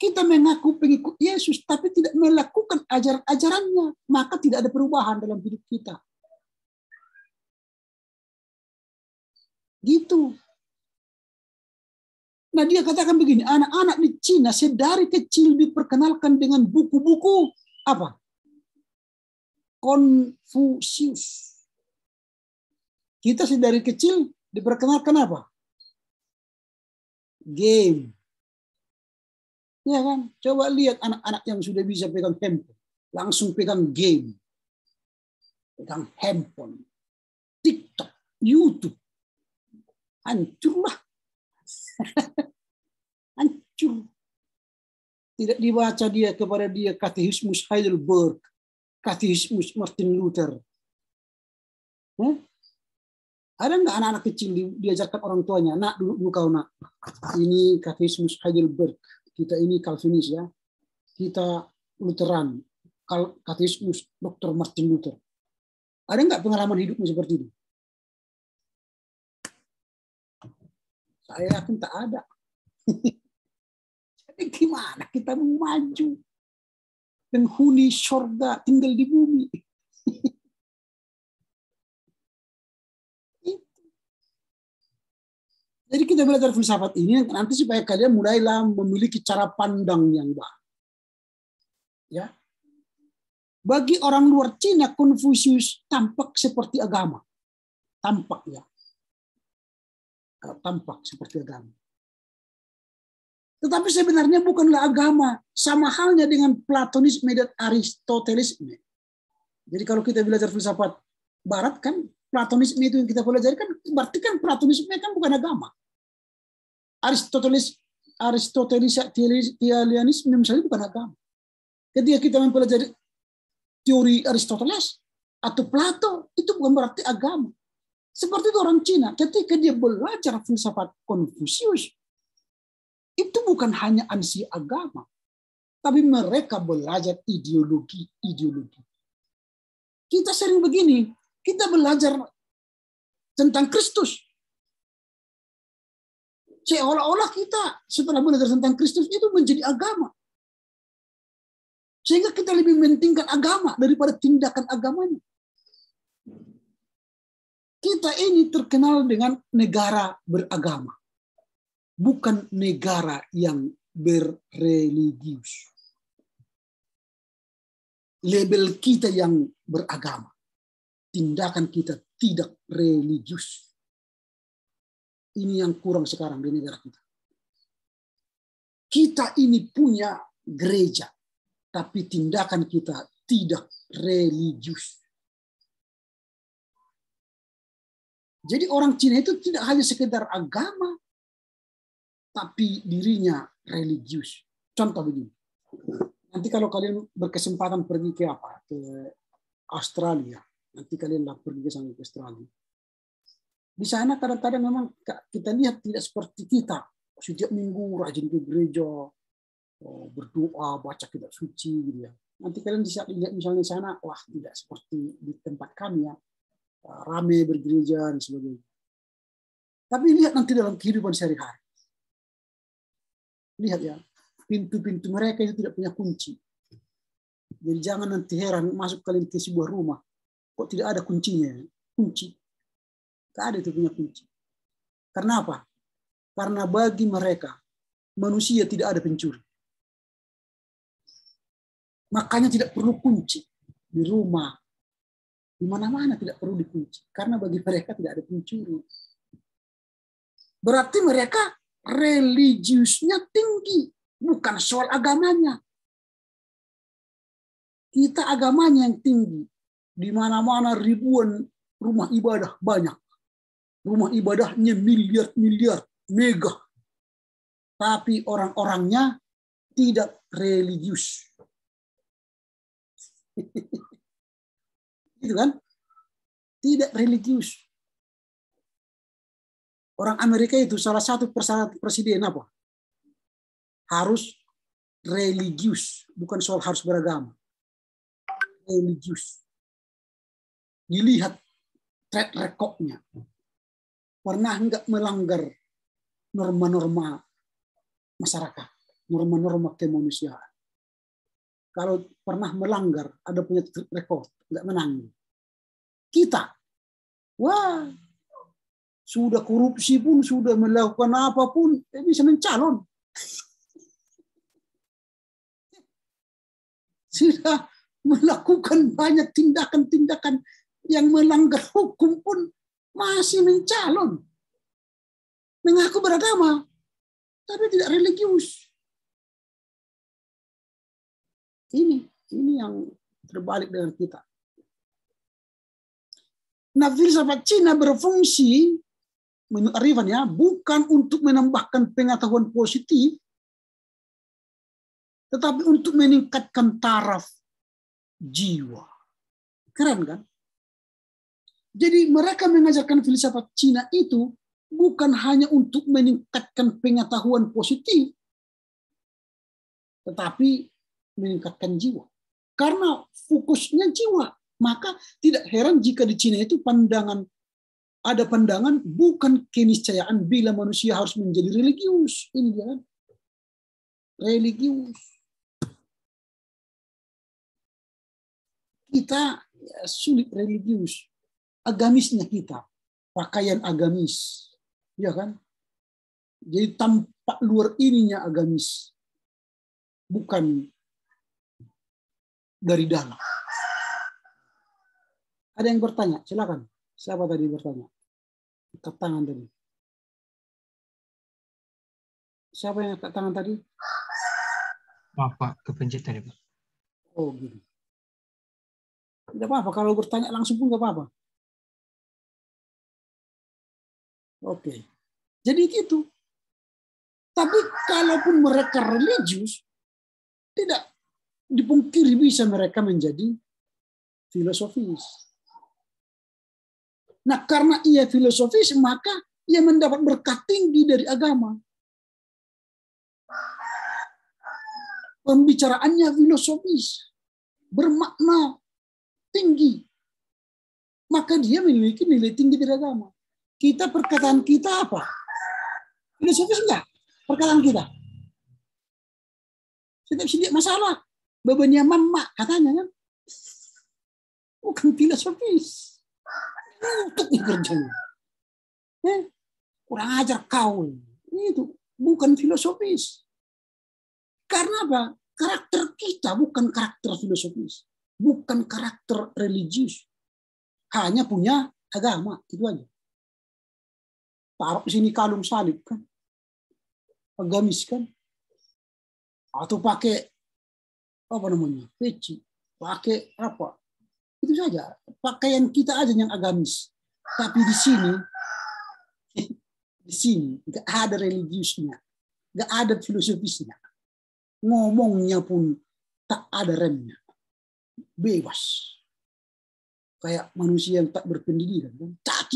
Kita mengaku pengikut Yesus, tapi tidak melakukan ajaran-ajarannya, maka tidak ada perubahan dalam hidup kita. Gitu. Nah, dia katakan begini, anak-anak di Cina sedari kecil diperkenalkan dengan buku-buku apa? Konfusius. Kita sedari kecil diperkenalkan apa? Game. Ya kan? Coba lihat anak-anak yang sudah bisa pegang handphone. Langsung pegang game. Pegang handphone. TikTok. YouTube. Hancurlah. Hancur. Tidak dibaca dia kepada dia Katekismus Heidelberg. Katekismus Martin Luther. Ada nggak anak-anak kecil diajarkan orang tuanya? Nak, dulu kau nak. Ini Katekismus Heidelberg. Kita ini Calvinis ya. Kita Lutheran. Katekismus Dr. Martin Luther. Ada nggak pengalaman hidupnya seperti itu? Saya yakin tak ada. Jadi gimana kita mau maju? Penghuni surga tinggal di bumi. Jadi kita belajar filsafat ini nanti supaya kalian mulailah memiliki cara pandang yang baru. Ya. Bagi orang luar Cina, Konfusius tampak seperti agama. Tampak ya. Tampak seperti agama. Tetapi sebenarnya bukanlah agama. Sama halnya dengan Platonisme dan Aristotelisme. Jadi kalau kita belajar filsafat Barat kan, Platonisme itu yang kita pelajari kan, berarti kan Platonisme kan bukan agama. Aristotelianisme misalnya bukan agama. Ketika kita mempelajari teori Aristoteles atau Plato, itu bukan berarti agama. Seperti itu orang Cina, ketika dia belajar filsafat Konfusius, itu bukan hanya ansi agama, tapi mereka belajar ideologi. Kita sering begini, kita belajar tentang Kristus. Seolah-olah kita setelah belajar tentang Kristus itu menjadi agama. Sehingga kita lebih mementingkan agama daripada tindakan agamanya. Kita ini terkenal dengan negara beragama. Bukan negara yang berreligius. Label kita yang beragama. Tindakan kita tidak religius. Ini yang kurang sekarang di negara kita. Kita ini punya gereja, tapi tindakan kita tidak religius. Jadi orang Cina itu tidak hanya sekedar agama, tapi dirinya religius. Contoh begini. Nanti kalau kalian berkesempatan pergi ke Australia, nanti kalian pergi ke Australia. Di sana kadang-kadang memang kita lihat tidak seperti kita. Setiap minggu rajin ke gereja, berdoa, baca kitab suci gitu ya. Nanti kalian bisa lihat misalnya di sana, wah tidak seperti di tempat kami ya, rame bergereja dan sebagainya. Tapi lihat nanti dalam kehidupan sehari-hari. Lihat ya, pintu-pintu mereka itu tidak punya kunci. Jadi jangan nanti heran masuk kalian ke sebuah rumah, kok tidak ada kuncinya? Kunci. Tidak ada itu punya kunci. Karena apa? Karena bagi mereka, manusia tidak ada pencuri. Makanya tidak perlu kunci di rumah, di mana-mana tidak perlu dikunci, karena bagi mereka tidak ada pencuri. Berarti mereka religiusnya tinggi, bukan soal agamanya. Kita agamanya yang tinggi, di mana-mana ribuan rumah ibadah banyak, rumah ibadahnya miliar-miliar, mega, tapi orang-orangnya tidak religius. Gitu kan? Tidak religius. Orang Amerika itu salah satu persyarat presiden apa? Harus religius, bukan soal harus beragama. Religius. Dilihat track record-nya. Pernah enggak melanggar norma-norma masyarakat, norma-norma kemanusiaan. Kalau pernah melanggar, ada punya rekor, nggak menang. Kita, wah, sudah korupsi pun, sudah melakukan apapun, bisa mencalon. Sudah melakukan banyak tindakan-tindakan yang melanggar hukum pun masih mencalon. Mengaku beragama, tapi tidak religius. Ini yang terbalik dengan kita. Nah, filsafat Cina berfungsi menurut Arifan ya, bukan untuk menambahkan pengetahuan positif, tetapi untuk meningkatkan taraf jiwa. Keren kan? Jadi mereka mengajarkan filsafat Cina itu bukan hanya untuk meningkatkan pengetahuan positif, tetapi meningkatkan jiwa. Karena fokusnya jiwa. Maka tidak heran jika di Cina itu ada pandangan bukan keniscayaan bila manusia harus menjadi religius. Ini dia kan. Religius. Kita ya, sulit religius. Agamisnya kita. Pakaian agamis. Ya kan? Jadi tampak luar ininya agamis. Bukan dari dalam. Ada yang bertanya? Silakan. Siapa tadi bertanya? Angkat tangan tadi. Siapa yang angkat tangan tadi?
Maaf Pak, kepencet tadi Pak.
Oh gitu. Tidak apa-apa. Kalau bertanya langsung pun tidak apa-apa. Oke. Jadi gitu. Tapi kalaupun mereka religius, tidak dipungkiri bisa mereka menjadi filosofis. Nah, karena ia filosofis, maka ia mendapat berkat tinggi dari agama. Pembicaraannya filosofis, bermakna tinggi. Maka dia memiliki nilai tinggi dari agama. Kita, perkataan kita apa? Filosofis enggak? Perkataan kita. Tidak sedikit masalah. Bebannya mama katanya kan. Bukan filosofis. Untuk kerjanya. Kurang ajar kau. Itu bukan filosofis. Karena apa? Karakter kita bukan karakter filosofis. Bukan karakter religius. Hanya punya agama. Itu aja. Taruh di sini kalung salib kan. Agamis kan. Atau pakai apa namanya? Peci. Pakai apa? Itu saja. Pakaian kita aja yang agamis. Tapi di sini nggak ada religiusnya, nggak ada filosofisnya. Ngomongnya pun tak ada remnya. Bebas. Kayak manusia yang tak berpendidikan. Cak.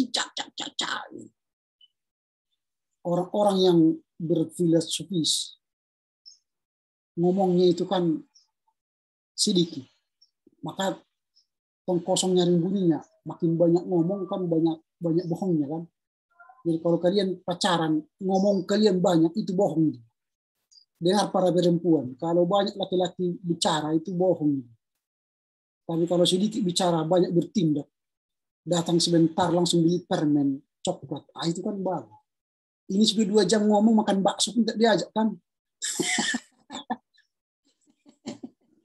Orang-orang yang berfilosofis ngomongnya itu kan sedikit, maka kosong nyaring bunyinya. Makin banyak ngomong kan banyak bohongnya kan. Jadi kalau kalian pacaran, ngomong kalian banyak itu bohong. Dengar para perempuan, kalau banyak laki-laki bicara itu bohong. Tapi kalau sedikit bicara banyak bertindak, datang sebentar langsung beli permen, coklat, itu kan bagus. Ini sudah 2 jam ngomong makan bakso pun tak diajak kan.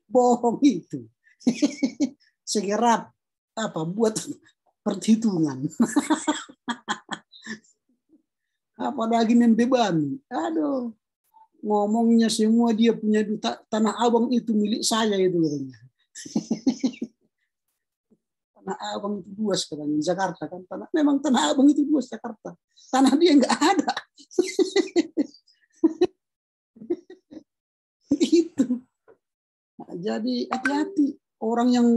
Bohong itu. Segera buat perhitungan. Apalagi membebani. Aduh. Ngomongnya semua dia punya Tanah Abang itu milik saya itu katanya. Tanah Abang itu luas katanya Jakarta kan. Memang Tanah Abang itu luas Jakarta. Tanah dia enggak ada. Itu. Nah, jadi hati-hati orang yang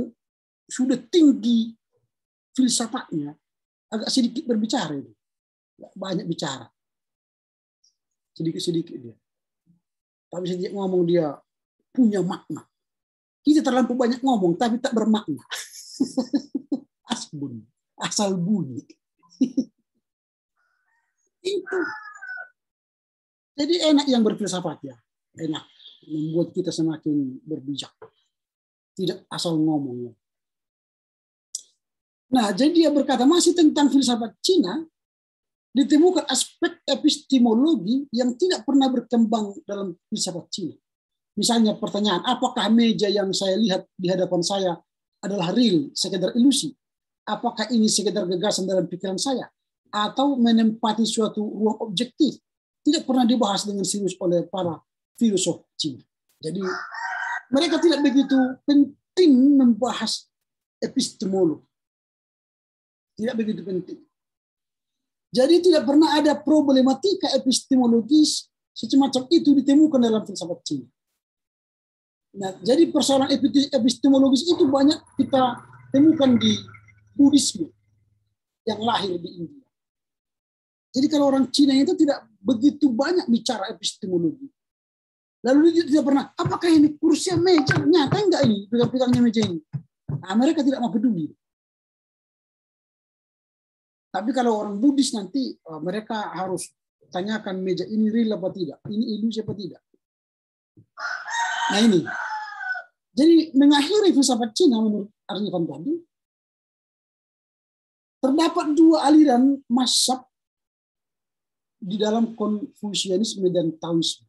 sudah tinggi filsafatnya agak sedikit berbicara itu. Banyak bicara. Sedikit-sedikit dia. Tapi setiap ngomong dia punya makna. Kita terlalu banyak ngomong tapi tak bermakna. Asal bunyi. Itu. Jadi enak yang berfilsafat ya. Enak. Membuat kita semakin berbijak. Tidak asal ngomong. Nah, jadi dia berkata masih tentang filsafat Cina, ditemukan aspek epistemologi yang tidak pernah berkembang dalam filsafat Cina. Misalnya pertanyaan, apakah meja yang saya lihat di hadapan saya adalah real, sekedar ilusi? Apakah ini sekedar gagasan dalam pikiran saya? Atau menempati suatu ruang objektif? Tidak pernah dibahas dengan serius oleh para filosof Cina. Jadi mereka tidak begitu penting membahas epistemologi. Tidak begitu penting. Jadi tidak pernah ada problematika epistemologis semacam itu ditemukan dalam filsafat Cina. Nah, jadi persoalan epistemologis itu banyak kita temukan di Buddhisme yang lahir di India. Jadi kalau orang Cina itu tidak begitu banyak bicara epistemologi. Lalu dia tidak pernah, apakah ini kursi meja? Nyata enggak ini pegang-pegangnya meja ini? Nah, mereka tidak mau peduli. Tapi kalau orang Buddhis nanti mereka harus tanyakan meja ini real apa tidak, ini ilusi apa tidak. Nah ini, jadi mengakhiri filsafat Cina menurut Arnifan tadi, terdapat 2 aliran mazhab di dalam Konfusianisme dan Taoisme.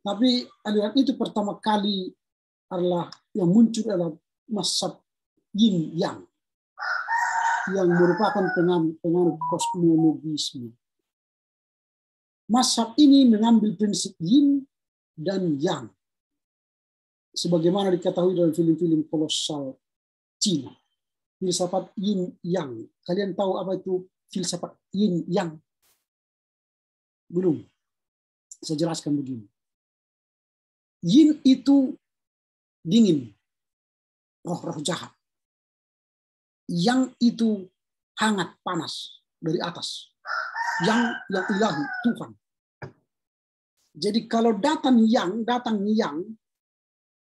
Tapi aliran itu pertama kali adalah yang muncul adalah mazhab Yin Yang, yang merupakan penganut kosmologisme. Mazhab ini mengambil prinsip yin dan yang, sebagaimana diketahui dalam film-film kolosal Cina. Filsafat yin yang. Kalian tahu apa itu filsafat yin yang? Belum. Saya jelaskan begini. Yin itu dingin, roh-roh jahat. Yang itu hangat, panas dari atas. Yang ilahi, Tuhan. Jadi kalau datang yang,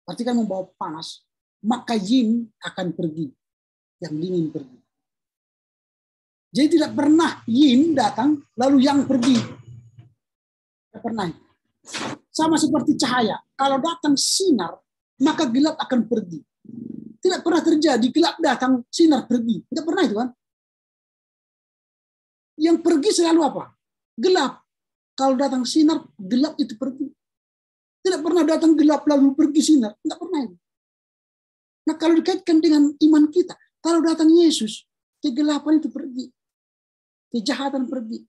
berarti kan membawa panas, maka yin akan pergi. Yang dingin pergi. Jadi tidak pernah yin datang, lalu yang pergi. Tidak pernah. Sama seperti cahaya. Kalau datang sinar, maka gelap akan pergi. Tidak pernah terjadi gelap datang, sinar pergi. Tidak pernah itu kan? Yang pergi selalu apa? Gelap. Kalau datang sinar, gelap itu pergi. Tidak pernah datang gelap lalu pergi sinar. Tidak pernah itu. Nah kalau dikaitkan dengan iman kita, kalau datang Yesus, kegelapan itu pergi. Kejahatan pergi.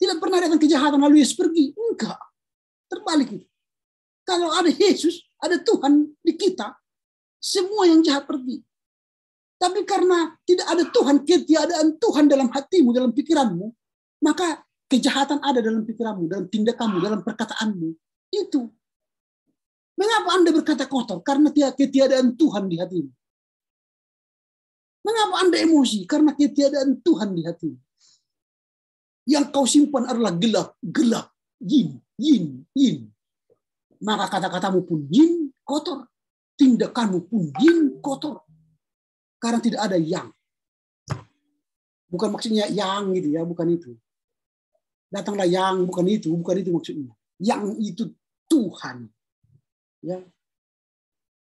Tidak pernah datang kejahatan lalu Yesus pergi. Enggak. Terbalik itu. Kalau ada Yesus, ada Tuhan di kita, semua yang jahat pergi. Tapi karena tidak ada Tuhan, ketiadaan Tuhan dalam hatimu, dalam pikiranmu, maka kejahatan ada dalam pikiranmu, dalam tindakanmu, dalam perkataanmu. Itu. Mengapa Anda berkata kotor? Karena ketiadaan Tuhan di hatimu. Mengapa Anda emosi? Karena ketiadaan Tuhan di hatimu. Yang kau simpan adalah gelap, yin. maka kata-katamu pun jin kotor, tindakanmu pun jin kotor. Karena tidak ada yang. Bukan maksudnya yang gitu ya, bukan itu. Datanglah yang, bukan itu maksudnya. Yang itu Tuhan. Ya.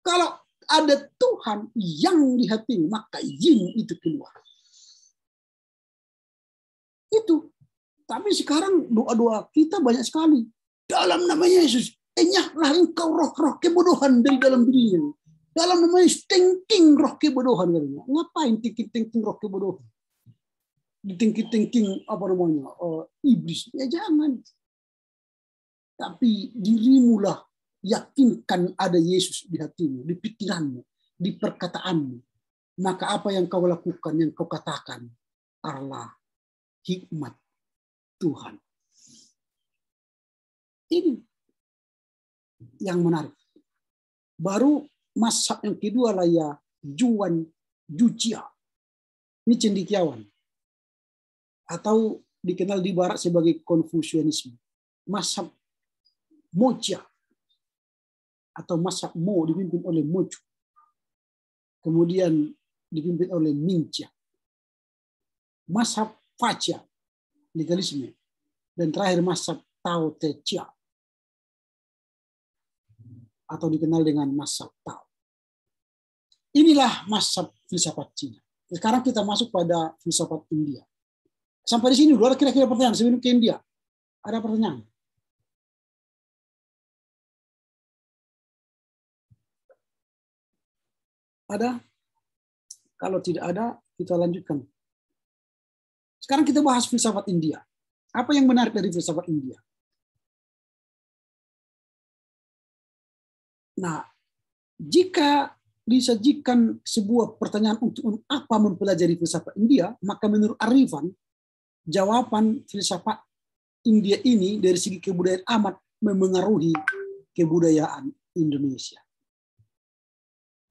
Kalau ada Tuhan yang di hatimu, maka jin itu keluar. Itu. Tapi sekarang doa-doa kita banyak sekali. Dalam nama Yesus, enyahlah engkau roh-roh kebodohan dari dalam dirinya. Dalam nama Yesus, thinking roh kebodohan. Ngapain thinking roh kebodohan? Thinking apa namanya? Iblis. Ya jangan. Tapi dirimulah yakinkan ada Yesus di hatimu, di pikiranmu, di perkataanmu. Maka apa yang kau lakukan, yang kau katakan adalah hikmat Tuhan. Ini yang menarik. Baru mazhab yang kedua lah ya, Juan Jucia. Ini cendekiawan. Atau dikenal di barat sebagai Konfusianisme. Mazhab Mocha. Atau mazhab Mo dipimpin oleh Mochu. Kemudian dipimpin oleh Mincha. Mazhab Facia, legalisme. Dan terakhir mazhab Tao Te Ching. Atau dikenal dengan mazhab Tao. Inilah mazhab filsafat Cina. Sekarang kita masuk pada filsafat India. Sampai di sini dulu ada kira-kira pertanyaan sebelum ke India. Ada pertanyaan? Ada? Kalau tidak ada, kita lanjutkan. Sekarang kita bahas filsafat India. Apa yang menarik dari filsafat India? Nah, jika disajikan sebuah pertanyaan untuk apa mempelajari filsafat India, maka menurut Arifan, jawaban filsafat India ini dari segi kebudayaan amat memengaruhi kebudayaan Indonesia.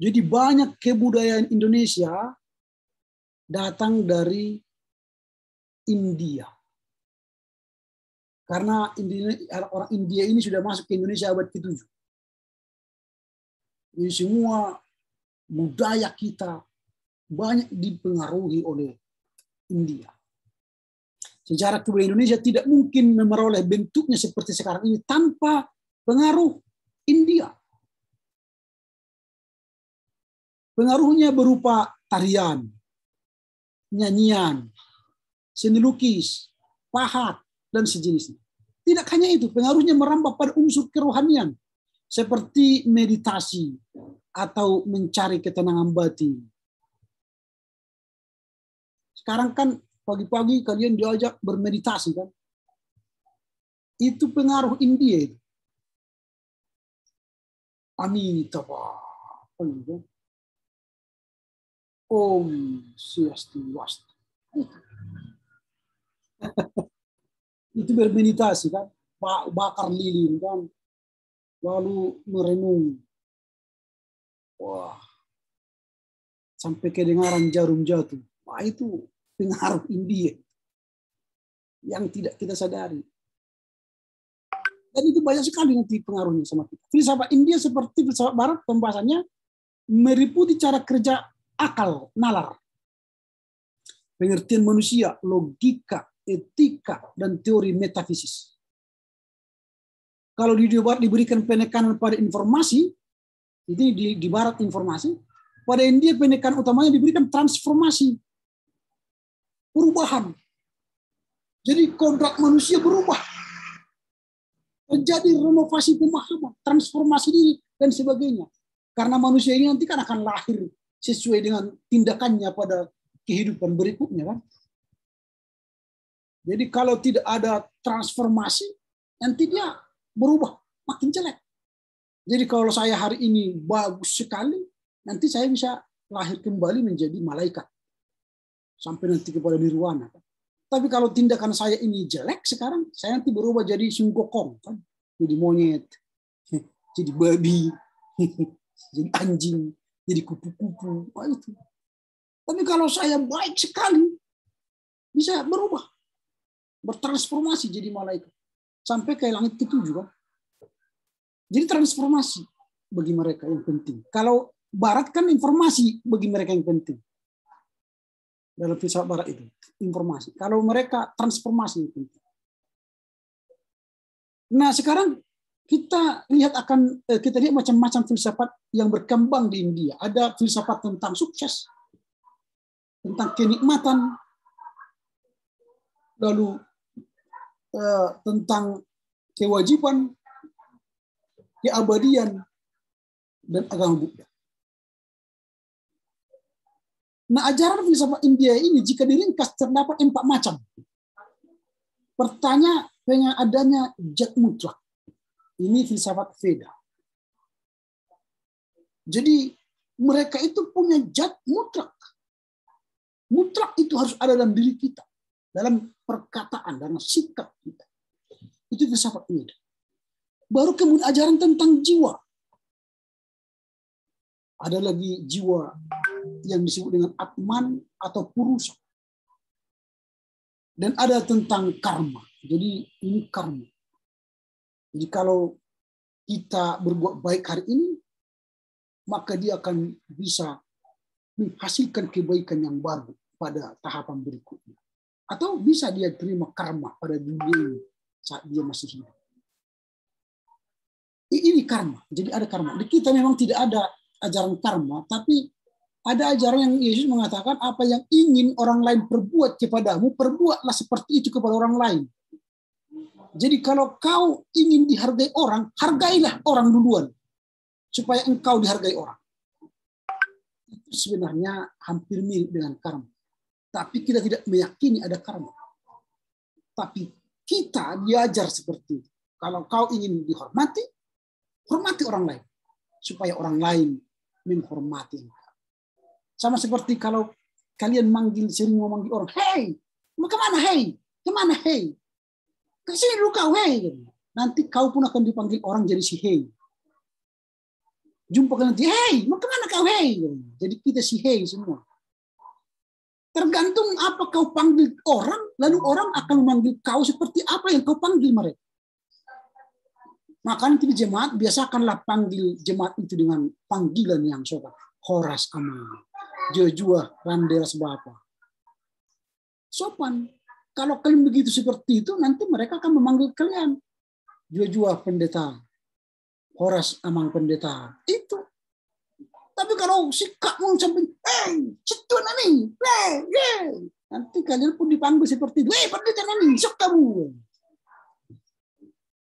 Jadi banyak kebudayaan Indonesia datang dari India. Karena orang India ini sudah masuk ke Indonesia abad ke-7. Jadi semua budaya kita banyak dipengaruhi oleh India. Sejarah kebudayaan Indonesia tidak mungkin memperoleh bentuknya seperti sekarang ini tanpa pengaruh India. Pengaruhnya berupa tarian, nyanyian, seni lukis, pahat, dan sejenisnya. Tidak hanya itu, pengaruhnya merambah pada unsur kerohanian, seperti meditasi atau mencari ketenangan batin. Sekarang kan pagi-pagi kalian diajak bermeditasi kan? Itu pengaruh India itu. Amitabha. Om Swastiastu. Itu bermeditasi kan? Bakar lilin kan? Lalu merenung. Wah. Sampai kedengaran jarum jatuh. Wah, itu pengaruh India yang tidak kita sadari. Dan itu banyak sekali nanti pengaruhnya sama kita. Filsafat India seperti filsafat Barat, pembahasannya meliputi cara kerja akal, nalar, pengertian manusia, logika, etika, dan teori metafisis. Kalau di Barat diberikan penekanan pada informasi, ini di Barat informasi, pada India penekanan utamanya diberikan transformasi, perubahan. Jadi kodrat manusia berubah. Terjadi renovasi pemahaman, transformasi diri, dan sebagainya. Karena manusia ini nanti kan akan lahir sesuai dengan tindakannya pada kehidupan berikutnya kan. Jadi kalau tidak ada transformasi, nanti dia berubah makin jelek. Jadi kalau saya hari ini bagus sekali, nanti saya bisa lahir kembali menjadi malaikat. Sampai nanti kepada nirwana. Tapi kalau tindakan saya ini jelek sekarang, saya nanti berubah jadi singkokong. Kan? Jadi monyet, jadi babi, jadi anjing, jadi kupu-kupu. Itu. Tapi kalau saya baik sekali, bisa berubah. Bertransformasi jadi malaikat. Sampai ke langit ke-7. Kan? Jadi transformasi bagi mereka yang penting. Kalau Barat kan informasi bagi mereka yang penting. Dalam filsafat Barat itu informasi. Kalau mereka transformasi yang penting. Nah sekarang kita lihat macam-macam filsafat yang berkembang di India. Ada filsafat tentang sukses, tentang kenikmatan, lalu tentang kewajiban, keabadian, dan agama Buddha. Nah, ajaran filsafat India ini jika diringkas terdapat 4 macam. Pertama, dengan adanya zat mutlak. Ini filsafat Veda. Jadi mereka itu punya zat mutlak. Mutlak itu harus ada dalam diri kita, dalam perkataan, dalam sikap kita. Itu filsafat Veda. Baru kemudian ajaran tentang jiwa. Ada lagi jiwa yang disebut dengan Atman atau Purusa. Dan ada tentang karma. Jadi ini karma. Jadi kalau kita berbuat baik hari ini, maka dia akan bisa menghasilkan kebaikan yang baru pada tahapan berikutnya. Atau bisa dia terima karma pada dunia ini saat dia masih hidup. Ini karma. Jadi ada karma. Di kita memang tidak ada ajaran karma, tapi ada ajaran yang Yesus mengatakan apa yang ingin orang lain perbuat kepadamu, perbuatlah seperti itu kepada orang lain. Jadi kalau kau ingin dihargai orang, hargailah orang duluan, supaya engkau dihargai orang. Itu sebenarnya hampir mirip dengan karma. Tapi kita tidak meyakini ada karma. Tapi kita diajar seperti itu. Kalau kau ingin dihormati, hormati orang lain. Supaya orang lain menghormati engkau. Sama seperti kalau kalian sering memanggil orang, hey, mau kemana hey? Kemana hey? Kesini dulu kau hey. Nanti kau pun akan dipanggil orang jadi si hey. Jumpa nanti, hey, mau kemana kau hey? Jadi kita si hey semua. Tergantung apa kau panggil orang, lalu orang akan memanggil kau seperti apa yang kau panggil mereka. Makanya di jemaat biasakanlah panggil jemaat itu dengan panggilan yang sopan. Horas aman, jojua randeras bapa. Sopan. Kalau kalian begitu seperti itu, nanti mereka akan memanggil kalian. Jojua pendeta, Horas amang pendeta. Itu. Tapi kalau sikapmu sampai, situ nani, nanti kalian pun dipanggil seperti itu. Pendeta nani, sok kamu.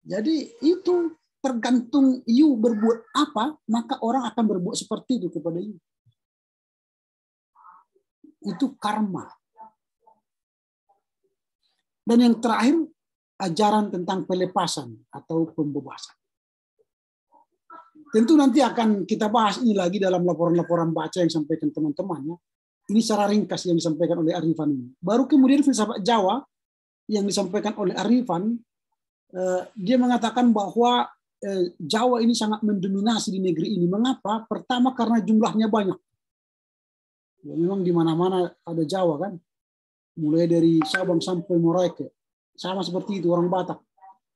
Jadi itu tergantung you berbuat apa, maka orang akan berbuat seperti itu kepada you. Itu karma. Dan yang terakhir, ajaran tentang pelepasan atau pembebasan. Tentu nanti akan kita bahas ini lagi dalam laporan-laporan baca yang disampaikan teman-teman. Ini secara ringkas yang disampaikan oleh Arifan ini. Baru kemudian filsafat Jawa yang disampaikan oleh Arifan, dia mengatakan bahwa Jawa ini sangat mendominasi di negeri ini. Mengapa? Pertama karena jumlahnya banyak. Ya, memang di mana-mana ada Jawa kan. Mulai dari Sabang sampai Merauke. Sama seperti itu orang Batak.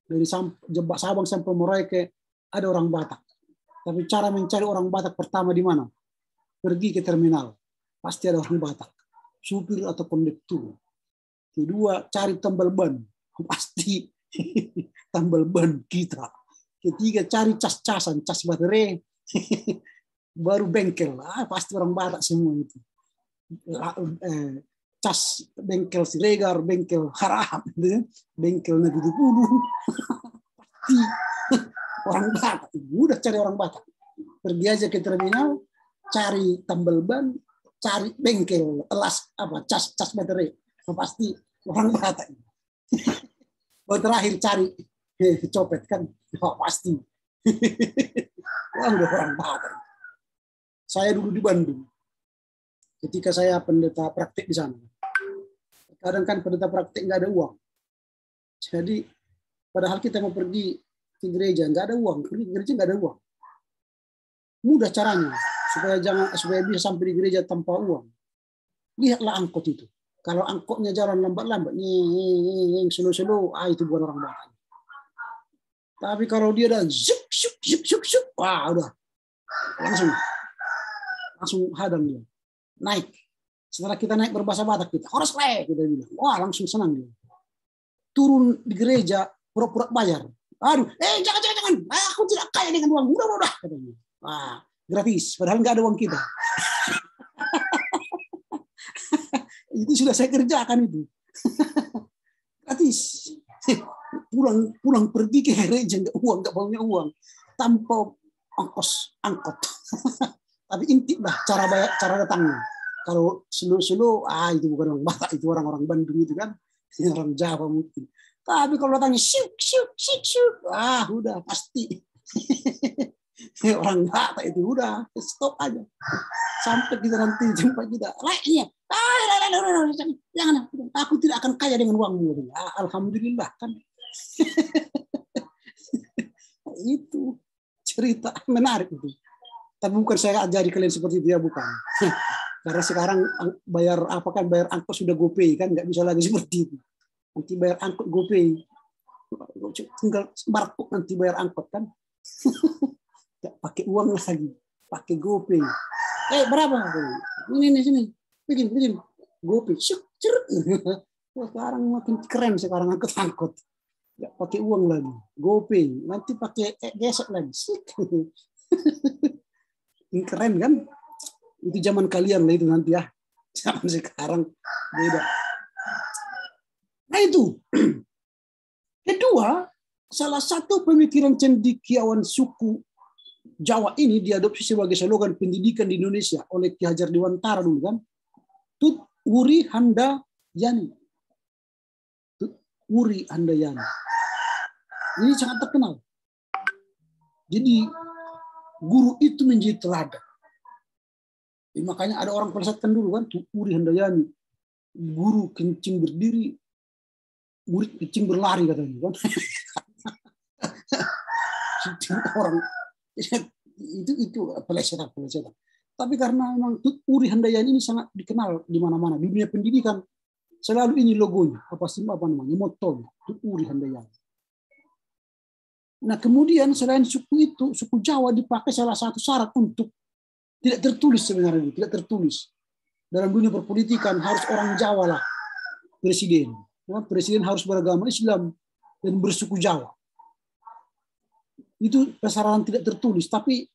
Dari Sabang sampai Merauke ada orang Batak. Tapi cara mencari orang Batak pertama di mana? Pergi ke terminal. Pasti ada orang Batak. Supir atau kondektur. Kedua, cari tambal ban. Pasti tambal ban kita. Ketiga, cari cas-casan, cas baterai. Baru bengkel. Pasti orang Batak semua itu. Cas bengkel Siregar, bengkel Harahap, bengkel Negeri Tupudu. Pasti orang Batak. Mudah cari orang Batak. Pergi aja ke terminal, cari tambal ban, cari bengkel, cas baterai. Pasti orang Batak. Terakhir cari copet kan, pasti. Udah orang Batak. Saya dulu di Bandung. Ketika saya pendeta praktik di sana. Kadang kan pendeta praktik nggak ada uang. Jadi padahal kita mau pergi ke gereja nggak ada uang, pergi ke gereja nggak ada uang. Mudah caranya supaya bisa sampai di gereja tanpa uang. Lihatlah angkot itu. Kalau angkotnya jalan lambat-lambat, slow-slow, itu bukan orang Batak. Tapi kalau dia ada zuk, zuk, zuk, zuk, zuk, wah udah langsung hadang dia. Naik. Setelah kita naik berbahasa Batak, kita harus kita bilang. Wah langsung senang dia. Turun di gereja, pura-pura bayar. Aduh, jangan. Aku tidak kaya dengan uang. Udah, katanya. Wah, gratis. Padahal nggak ada uang kita. Itu sudah saya kerjakan itu. Gratis. Pulang pergi ke gereja nggak punya uang. Tanpa ongkos angkot. Tapi intip lah cara datangnya. Kalau selo-selo, itu bukan orang Batak, itu orang-orang Bandung itu kan. Orang Jawa mungkin. Tapi kalau datangnya syuk, udah pasti. Orang Batak itu udah stop aja. Sampai kita nanti jumpa kita. Lainnya. Jangan, aku tidak akan kaya dengan uangmu. Alhamdulillah kan. Itu cerita menarik itu. Tapi bukan saya ajari kalian seperti itu ya, bukan. Karena sekarang bayar angkot sudah GoPay kan, nggak bisa lagi seperti itu. Nanti bayar angkot GoPay, tinggal barcode nanti bayar angkot kan. Nggak pakai uang lagi, pakai GoPay. Berapa? Ini sini, bikin GoPay. Sekarang makin keren sekarang angkot. Nggak pakai uang lagi, GoPay. Nanti pakai gesek lagi. Ini keren kan? Itu zaman kalian lah itu nanti ya. Zaman sekarang beda. Nah itu. Kedua, salah satu pemikiran cendekiawan suku Jawa ini diadopsi sebagai slogan pendidikan di Indonesia oleh Ki Hajar Dewantara dulu kan. Tut Wuri Handayani. Tut Wuri Handayani. Ini sangat terkenal. Jadi guru itu menjadi teladan. Makanya ada orang pelesetkan dulu kan, Wuri Handayani, guru kencing berdiri, murid kencing berlari katanya kan. Orang itu pelesetan. Tapi karena memang Wuri Handayani ini sangat dikenal di mana-mana dunia pendidikan, selalu ini logonya, apa namanya, motonya, Wuri Handayani. Nah kemudian selain suku itu, suku Jawa dipakai salah satu syarat untuk tidak tertulis sebenarnya, tidak tertulis. Dalam dunia perpolitikan harus orang Jawa lah presiden. Presiden harus beragama Islam dan bersuku Jawa. Itu persyaratan tidak tertulis, tapi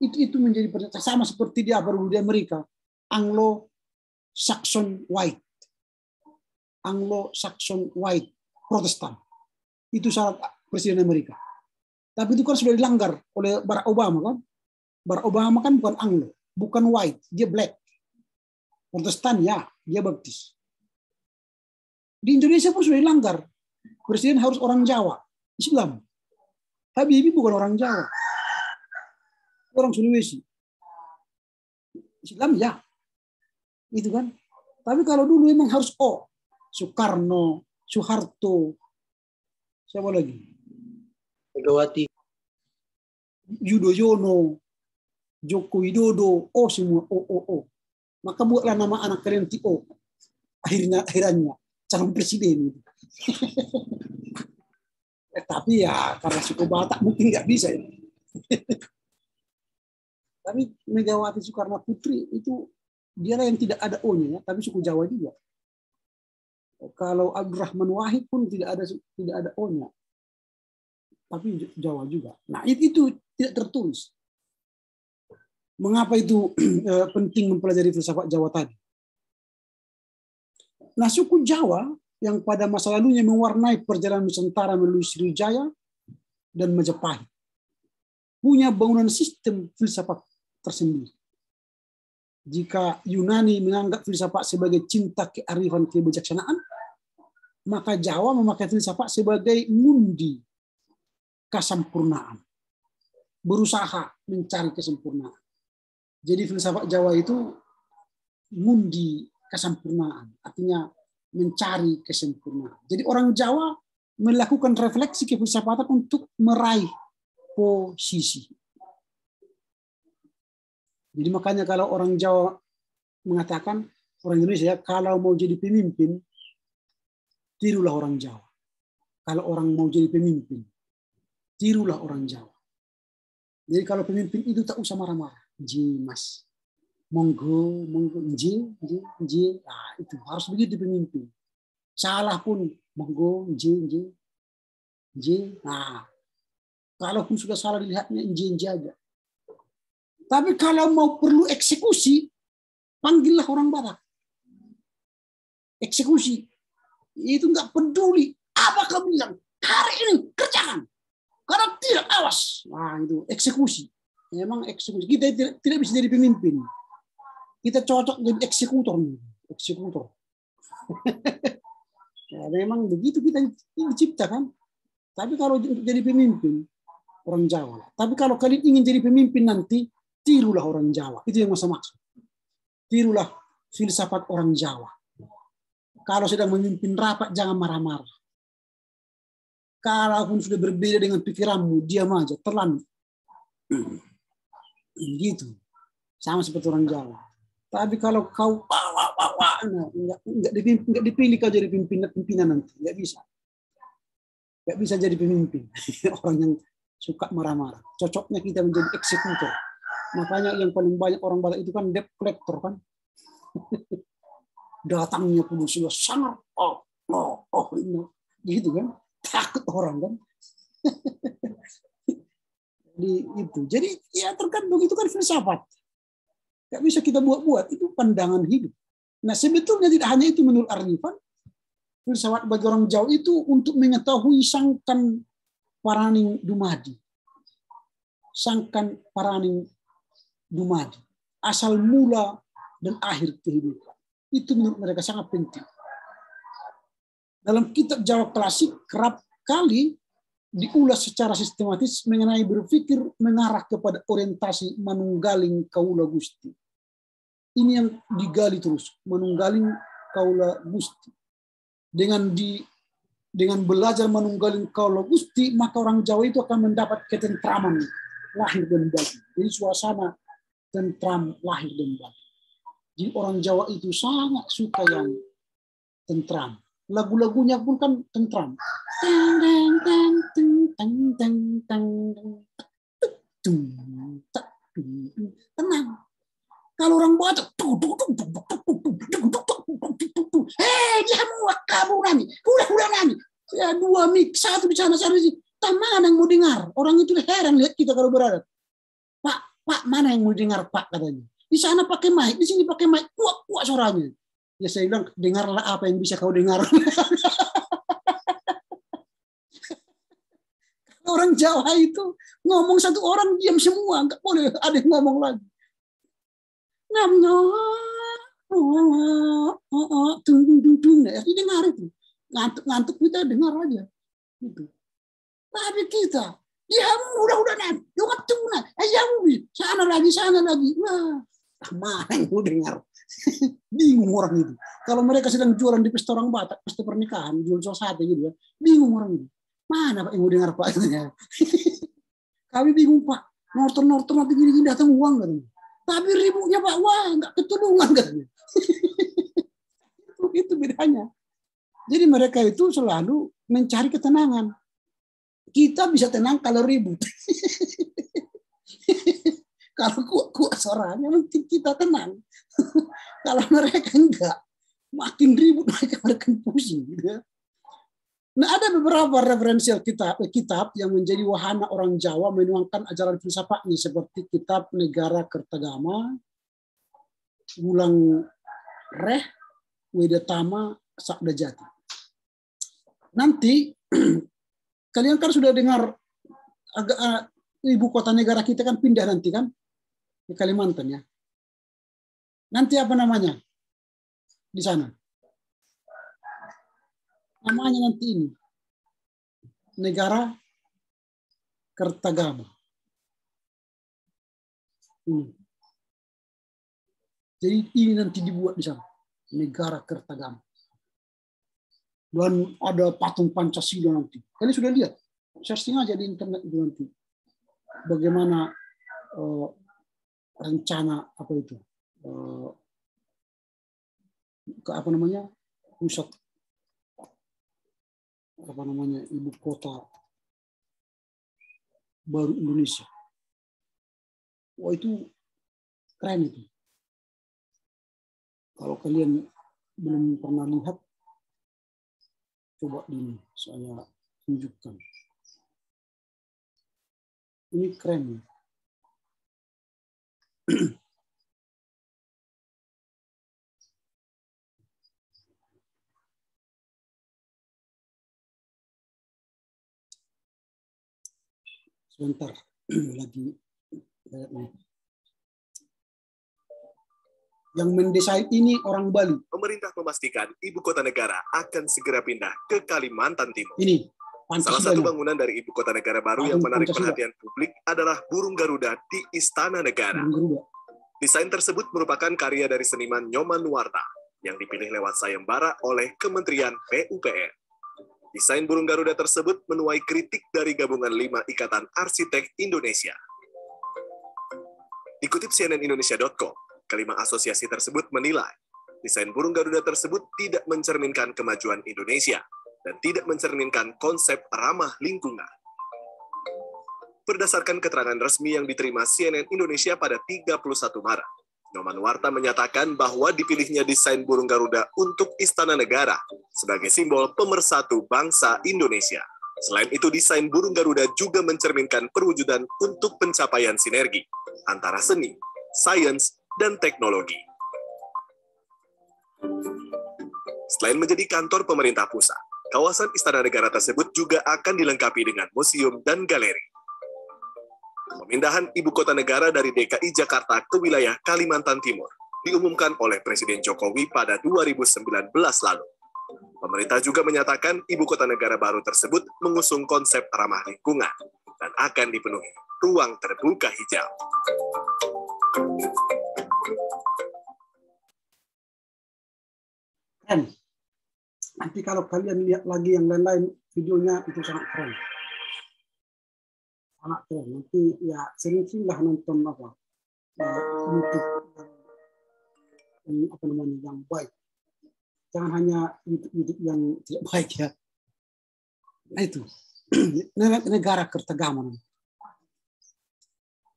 itu menjadi sama seperti di Amerika, Anglo-Saxon White. Anglo-Saxon White Protestan. Itu syarat presiden Amerika. Tapi itu kan sudah dilanggar oleh Barack Obama kan. Barack Obama kan bukan Anglo, bukan White, dia Black. Protestan ya, dia Baptis. Di Indonesia pun sudah dilanggar. Presiden harus orang Jawa, Islam. Habibie bukan orang Jawa, orang Sulawesi. Islam ya, itu kan. Tapi kalau dulu memang harus Soekarno, Soeharto, siapa lagi?
Megawati,
Yudhoyono, Joko Widodo, semua O. Maka buatlah nama anak kalian O. Akhirnya calon presiden. Tapi ya karena suku Batak mungkin nggak bisa ya. Tapi Megawati Soekarno Putri itu dia yang tidak ada O-nya ya, tapi suku Jawa juga. Kalau Abdurrahman Wahid pun tidak ada O-nya, tapi Jawa juga. Nah itu tidak tertulis. Mengapa itu penting mempelajari filsafat Jawa tadi? Nah, suku Jawa yang pada masa lalunya mewarnai perjalanan Nusantara melalui Sriwijaya dan Majapahit punya bangunan sistem filsafat tersendiri. Jika Yunani menganggap filsafat sebagai cinta kearifan kebijaksanaan, maka Jawa memakai filsafat sebagai ngundi kesempurnaan, berusaha mencari kesempurnaan. Jadi filsafat Jawa itu ngundi kesempurnaan, artinya mencari kesempurnaan. Jadi orang Jawa melakukan refleksi kefilsafatan untuk meraih posisi. Jadi makanya kalau orang Jawa mengatakan, orang Indonesia kalau mau jadi pemimpin, tirulah orang Jawa. Kalau orang mau jadi pemimpin, Tirulah orang Jawa. Jadi kalau pemimpin itu tak usah marah-marah. Ji, Mas. Monggo, Ji. Nah, itu harus begitu pemimpin. Salah pun, monggo, Ji. Nah, kalaupun sudah salah dilihatnya, Ji aja. Tapi kalau mau perlu eksekusi, panggillah orang Batak. Eksekusi. Itu nggak peduli. Apa kamu bilang? Hari ini kerjakan. Karena tidak, awas. Nah, itu eksekusi. Memang eksekusi. Kita tidak bisa jadi pemimpin. Kita cocok jadi eksekutor. Ya, memang begitu kita diciptakan. Tapi kalau jadi pemimpin, orang Jawa. Tapi kalau kalian ingin jadi pemimpin nanti, tirulah orang Jawa. Itu yang maksud. Tirulah filsafat orang Jawa. Kalau sedang memimpin rapat, jangan marah-marah. Kalaupun sudah berbeda dengan pikiranmu, diam aja, telan. Gitu. Sama seperti orang Jawa. Tapi kalau kau nggak dipilih kau jadi pimpinan nanti, nggak bisa. Nggak bisa jadi pemimpin. Orang yang suka marah-marah. Cocoknya kita menjadi eksekutor. Makanya yang paling banyak orang Batak itu kan debt collector kan. Datangnya pun sudah sangat gitu kan. Takut orang kan. Jadi ya tergantung, itu kan filsafat. Gak bisa kita buat-buat, itu pandangan hidup. Nah sebetulnya tidak hanya itu menurut Arifan, filsafat bagi orang Jawa itu untuk mengetahui sangkan paraning dumadi. Sangkan paraning dumadi. Asal mula dan akhir kehidupan. Itu menurut mereka sangat penting. Dalam kitab Jawa klasik kerap kali diulas secara sistematis mengenai berpikir mengarah kepada orientasi manunggaling kaula Gusti. Ini yang digali terus, manunggaling kaula Gusti. Dengan belajar manunggaling kaula Gusti, maka orang Jawa itu akan mendapat ketentraman lahir dan batin. Jadi suasana tentram lahir dan batin. Jadi orang Jawa itu sangat suka yang tentram. Lagu-lagunya pun kan tentram. Tenang. Kalau orang Batak, dia muak kamu nani, udah nani. Ya dua mik, satu di sana di sini. Tak mana yang mau dengar? Orang itu heran lihat kita kalau berada. Pak, mana yang mau dengar Pak katanya? Di sana pakai mic, di sini pakai mic, kuat suaranya. Ya saya bilang, dengarlah apa yang bisa kau dengar. Orang Jawa itu ngomong satu orang diam semua, nggak boleh ada yang ngomong lagi. Ini dengar itu, ngantuk kita dengar aja. Gitu. Tapi kita, ya udah nanti, jangan tunggu, sana lagi. Wah, mana yang mau dengar? Bingung orang itu. Kalau mereka sedang jualan di pesta orang Batak, pesta pernikahan, jual sate gitu ya, bingung orang itu. Mana Pak yang mau dengar Pak? Kami bingung Pak. Norton nanti gini datang uang katanya. Tapi ributnya Pak, wah nggak ketulungan katanya. Itu bedanya. Jadi mereka itu selalu mencari ketenangan. Kita bisa tenang kalau ribut. Kalau kuat suaranya mungkin kita tenang. Kalau mereka enggak, makin ribut mereka makin pusing. Gitu ya. Nah ada beberapa referensial kitab yang menjadi wahana orang Jawa menuangkan ajaran filsafatnya seperti kitab Negara Kertagama, Wulang Reh, Wedatama, Sabda Jati. Nanti kalian kan sudah dengar ibu kota negara kita kan pindah nanti kan ke Kalimantan ya. Nanti apa namanya di sana? Namanya nanti ini Negara Kertagama. Jadi ini nanti dibuat di sana Negara Kertagama. Dan ada patung Pancasila nanti. Kalian sudah lihat? Searching aja di internet itu nanti. Bagaimana rencana apa itu? Pusat ibu kota baru Indonesia. Wah, itu keren itu. Kalau kalian belum pernah lihat, coba ini saya tunjukkan. Ini keren. Sebentar lagi. Yang mendesain ini orang Bali.
Pemerintah memastikan ibu kota negara akan segera pindah ke Kalimantan Timur.
Ini
salah satu bangunan dari ibu kota negara baru yang menarik perhatian publik adalah burung Garuda di Istana Negara. Desain tersebut merupakan karya dari seniman Nyoman Nuarta yang dipilih lewat sayembara oleh Kementerian PUPR. Desain burung Garuda tersebut menuai kritik dari gabungan 5 ikatan arsitek Indonesia. Dikutip cnnindonesia.com, kelima asosiasi tersebut menilai desain burung Garuda tersebut tidak mencerminkan kemajuan Indonesia dan tidak mencerminkan konsep ramah lingkungan. Berdasarkan keterangan resmi yang diterima CNN Indonesia pada 31 Maret, Nyoman Nuarta menyatakan bahwa dipilihnya desain burung Garuda untuk Istana Negara sebagai simbol pemersatu bangsa Indonesia. Selain itu, desain burung Garuda juga mencerminkan perwujudan untuk pencapaian sinergi antara seni, sains, dan teknologi. Selain menjadi kantor pemerintah pusat, kawasan Istana Negara tersebut juga akan dilengkapi dengan museum dan galeri. Pemindahan ibu kota negara dari DKI Jakarta ke wilayah Kalimantan Timur diumumkan oleh Presiden Jokowi pada 2019 lalu. Pemerintah juga menyatakan ibu kota negara baru tersebut mengusung konsep ramah lingkungan dan akan dipenuhi ruang terbuka hijau.
Keren. Nanti kalau kalian lihat lagi yang lain-lain videonya itu sangat keren. Sangat keren. Nanti ya sering-seringlah nonton YouTube yang baik. Jangan hanya YouTube yang tidak baik ya. Nah itu negara Kertagama.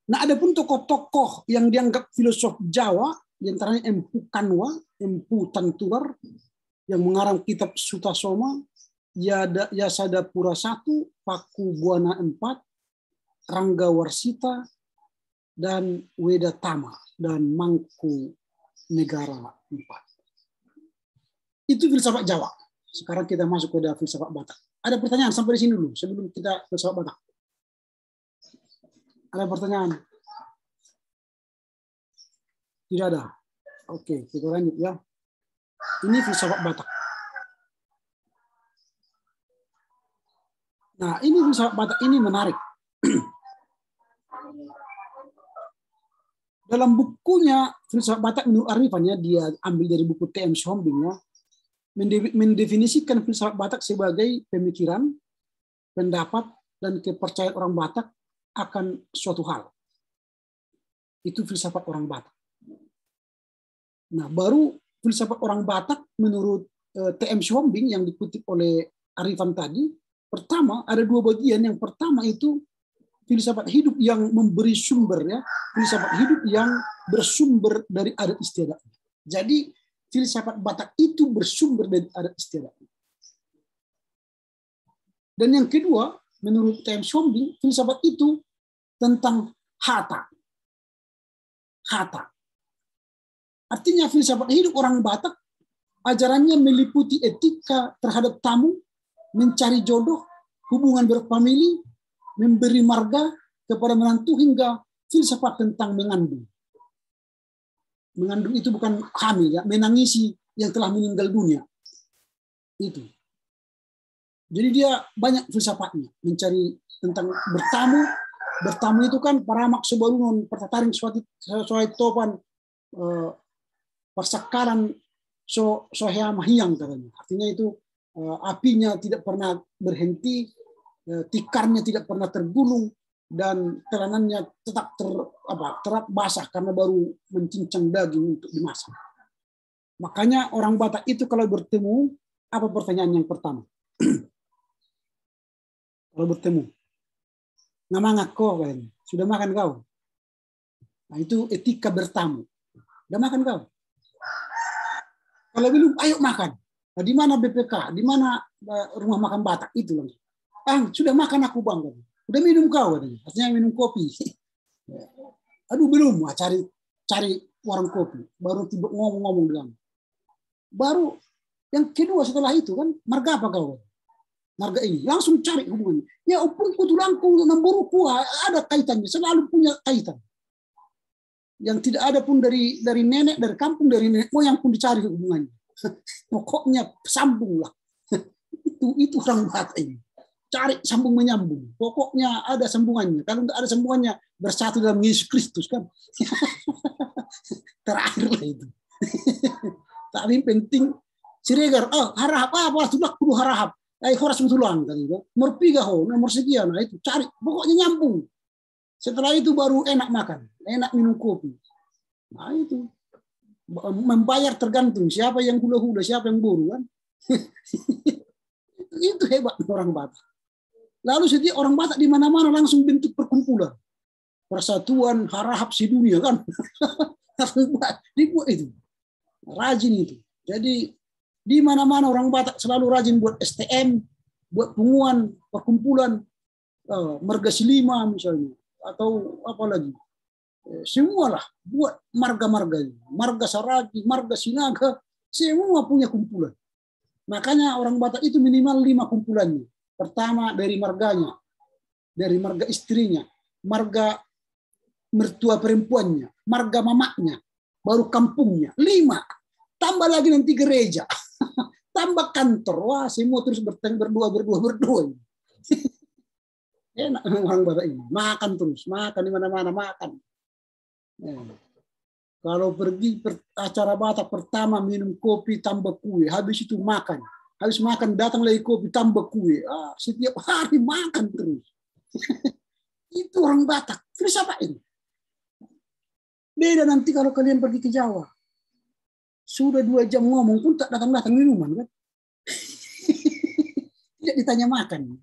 Nah ada pun tokoh-tokoh yang dianggap filosof Jawa, diantaranya Empu Kanwa, Empu Tantular, yang mengarang kitab Sutasoma, Yasadapura I, Paku Buana IV, Rangga Warsita, dan Wedatama, dan Mangku Negara IV. Itu filsafat Jawa. Sekarang kita masuk ke filsafat Batak. Ada pertanyaan sampai di sini dulu, sebelum kita filsafat Batak. Ada pertanyaan? Tidak ada. Oke, kita lanjut ya. Ini filsafat Batak. Nah, ini filsafat Batak ini menarik. Dalam bukunya filsafat Batak menurut Arifan ya, dia ambil dari buku T.M. Sohombing ya, mendefinisikan filsafat Batak sebagai pemikiran, pendapat, dan kepercayaan orang Batak akan suatu hal. Itu filsafat orang Batak. Nah, baru filsafat orang Batak menurut T.M. Sohombing yang dikutip oleh Arifan tadi, pertama ada 2 bagian. Yang pertama itu filsafat hidup yang memberi sumber ya, filsafat hidup yang bersumber dari adat istiadat. Jadi filsafat Batak itu bersumber dari adat istiadat. Dan yang kedua, menurut T.M. Sohombing, filsafat itu tentang hata. Hata. Artinya filsafat hidup orang Batak, ajarannya meliputi etika terhadap tamu, mencari jodoh, hubungan berfamili, memberi marga kepada menantu, hingga filsafat tentang mengandung. Mengandung itu bukan hamil ya, menangisi yang telah meninggal dunia. Itu. Jadi dia banyak filsafatnya, mencari tentang bertamu. Bertamu itu kan paramak sebalunon pertataring suai topan persakaran sohea mahiang katanya. Artinya itu apinya tidak pernah berhenti, tikarnya tidak pernah tergulung, dan telanannya tetap terap basah karena baru mencincang daging untuk dimasak. Makanya orang Batak itu kalau bertemu, apa pertanyaan yang pertama? Kalau bertemu, Namanya kau kan. Sudah makan kau? Nah, itu etika bertamu. Udah makan kau? Kalau belum, ayo makan. Nah, di mana BPK? Di mana rumah makan Batak? Itu langsung. Sudah makan aku bang. Udah minum kau? Artinya minum kopi. Aduh belum. Wah, cari warung kopi. Baru tiba ngomong-ngomong dengan. Baru yang kedua setelah itu kan, marga apa kau? Marga ini. Langsung cari hubungannya. Ya ampun, tulangku, namburuku ada kaitannya. Selalu punya kaitan. Yang tidak ada pun dari nenek, dari kampung, dari nenek moyang pun dicari hubungannya. Pokoknya sambung lah. Itu orang Batak ini. Cari sambung menyambung. Pokoknya ada sambungannya. Kalau nggak ada sambungannya, bersatu dalam Yesus Kristus kan. Terakhir lah itu. Tapi penting siregar. Harap apa? Sudah kudu harap. Horas betulan kan itu. Nomor 3 nomor sekian. Nah itu cari. Pokoknya nyambung. Setelah itu baru enak makan, enak minum kopi. Nah itu membayar tergantung siapa yang hula-hula, siapa yang buru kan. Itu hebat orang Batak. Lalu setiap orang Batak di mana-mana langsung bentuk perkumpulan, persatuan harahap sedunia kan. Dibuat itu, rajin itu. Jadi di mana-mana orang Batak selalu rajin buat STM, buat punguan, perkumpulan, marga silima misalnya. Atau apa lagi, semualah buat marga-marga, marga Saragi, marga Sinaga, semua punya kumpulan. Makanya orang Batak itu minimal 5 kumpulannya. Pertama dari marganya, dari marga istrinya, marga mertua perempuannya, marga mamaknya, baru kampungnya. 5, tambah lagi nanti gereja, tambah kantor. Wah, semua terus berdua. Enak orang Batak ini, makan terus, makan di mana-mana makan. Kalau pergi acara Batak pertama minum kopi tambah kue, habis itu makan, habis makan datang lagi kopi tambah kue. Setiap hari makan terus. Itu orang Batak. Terus apa ini? Beda nanti kalau kalian pergi ke Jawa, sudah 2 jam ngomong pun tak datang minuman kan? Tidak ditanya makan.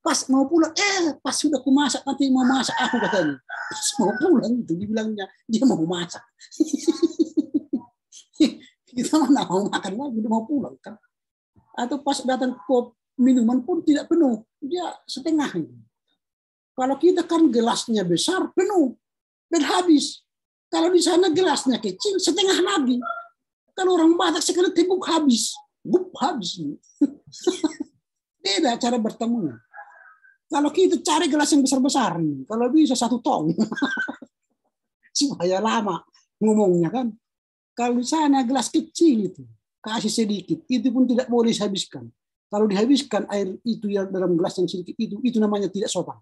Pas mau pulang, pas sudah aku masak, nanti mau masak aku katanya. Pas mau pulang itu dibilangnya dia mau masak. Kita mana mau makan lagi, udah mau pulang kan. Atau pas datang kop minuman pun tidak penuh, dia setengah. Kalau kita kan gelasnya besar penuh dan habis. Kalau di sana gelasnya kecil setengah lagi. Kalau orang Batak sekali teguk habis, habis. Beda cara bertemunya. Kalau kita cari gelas yang besar-besar, kalau bisa 1 tong, supaya lama ngomongnya kan. Kalau di sana gelas kecil itu, kasih sedikit, itu pun tidak boleh dihabiskan. Kalau dihabiskan air itu yang dalam gelas yang sedikit itu namanya tidak sopan.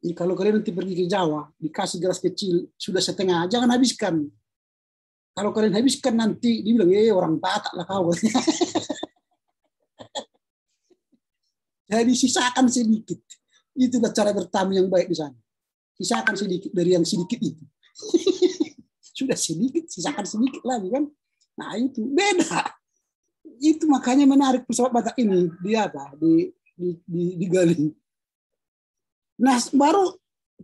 Jadi kalau kalian nanti pergi ke Jawa, dikasih gelas kecil, sudah setengah, jangan habiskan. Kalau kalian habiskan nanti, dibilang, orang Batak lah kau. Jadi sisakan sedikit. Itulah cara bertamu yang baik di sana. Sisakan sedikit dari yang sedikit itu. Sudah sedikit, sisakan sedikit lagi kan. Nah itu beda. Itu makanya menarik pesawat Batak ini. Digali. Nah baru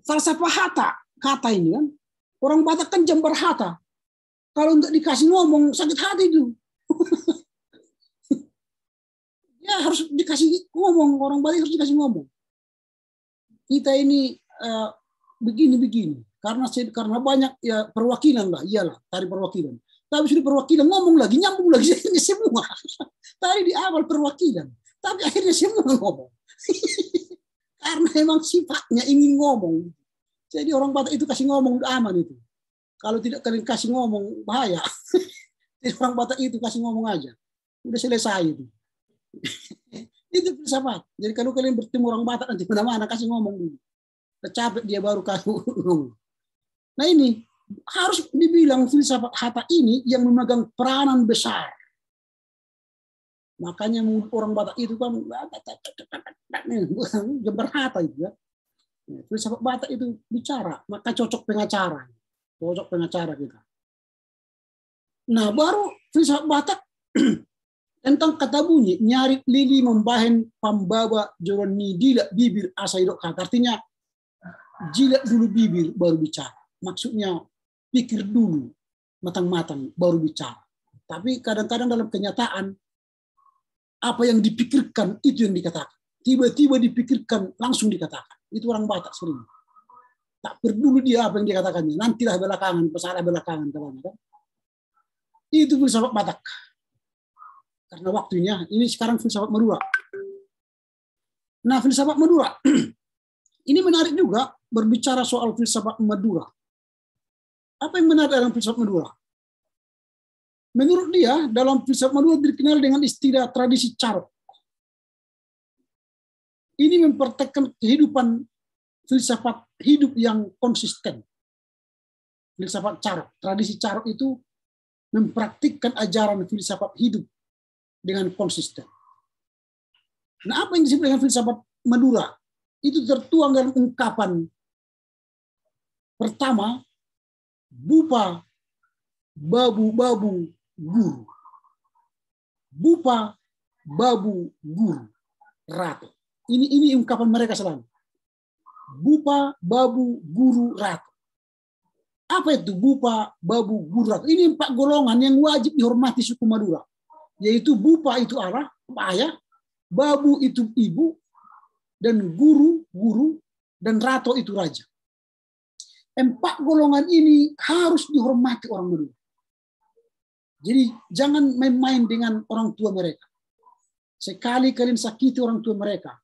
falsafah kata ini kan. Orang Batak kan jambar hata. Kalau untuk dikasih ngomong sakit hati itu. Ya harus dikasih ngomong, orang Bali harus dikasih ngomong. Kita ini begini karena banyak ya perwakilan lah, iyalah tari perwakilan. Tapi sudah perwakilan ngomong lagi, nyambung lagi semua. Tadi di awal perwakilan, tapi akhirnya semua ngomong. Karena memang sifatnya ingin ngomong. Jadi orang Batak itu kasih ngomong udah aman itu. Kalau tidak kalian kasih ngomong bahaya. Jadi orang Batak itu kasih ngomong aja, udah selesai itu. Itu filsafat. Jadi kalau kalian bertemu orang Batak nanti mana-mana kasih ngomong dulu. Capek dia baru kasih ngomong. Nah ini harus dibilang filsafat Hatta ini yang memegang peranan besar. Makanya orang Batak itu kan jember Hatta itu ya. Filsafat Batak itu bicara, maka cocok pengacara kita. Nah baru filsafat Batak Tentang kata bunyi, nyarit lili membahen pambawa joron ni dila bibir asaidok kata. Artinya, jilat dulu bibir baru bicara. Maksudnya, pikir dulu, matang-matang baru bicara. Tapi kadang-kadang dalam kenyataan, apa yang dipikirkan itu yang dikatakan. Tiba-tiba dipikirkan, langsung dikatakan. Itu orang Batak sering. Tak peduli dia apa yang dikatakannya. Nantilah belakangan, pesalah belakangan. Itu filsafat Batak. Karena waktunya, ini sekarang filsafat Madura. Nah, filsafat Madura. Ini menarik juga berbicara soal filsafat Madura. Apa yang menarik dalam filsafat Madura? Menurut dia, dalam filsafat Madura dikenal dengan istilah tradisi carok. Ini mempraktekkan kehidupan filsafat hidup yang konsisten. Filsafat carok. Tradisi carok itu mempraktikkan ajaran filsafat hidup dengan konsisten. Nah, apa yang disebut dengan filsafat Madura? Itu tertuang dalam ungkapan pertama, bupa, babu, babu, guru. Bupa, babu, guru, ratu. Ini ungkapan mereka selalu. Bupa, babu, guru, ratu. Apa itu bupa, babu, guru, ratu? Ini 4 golongan yang wajib dihormati suku Madura. Yaitu bupa itu ayah, babu itu ibu, dan guru, dan rato itu raja. 4 golongan ini harus dihormati orang Madura. Jadi jangan main-main dengan orang tua mereka. Sekali kalian sakiti orang tua mereka,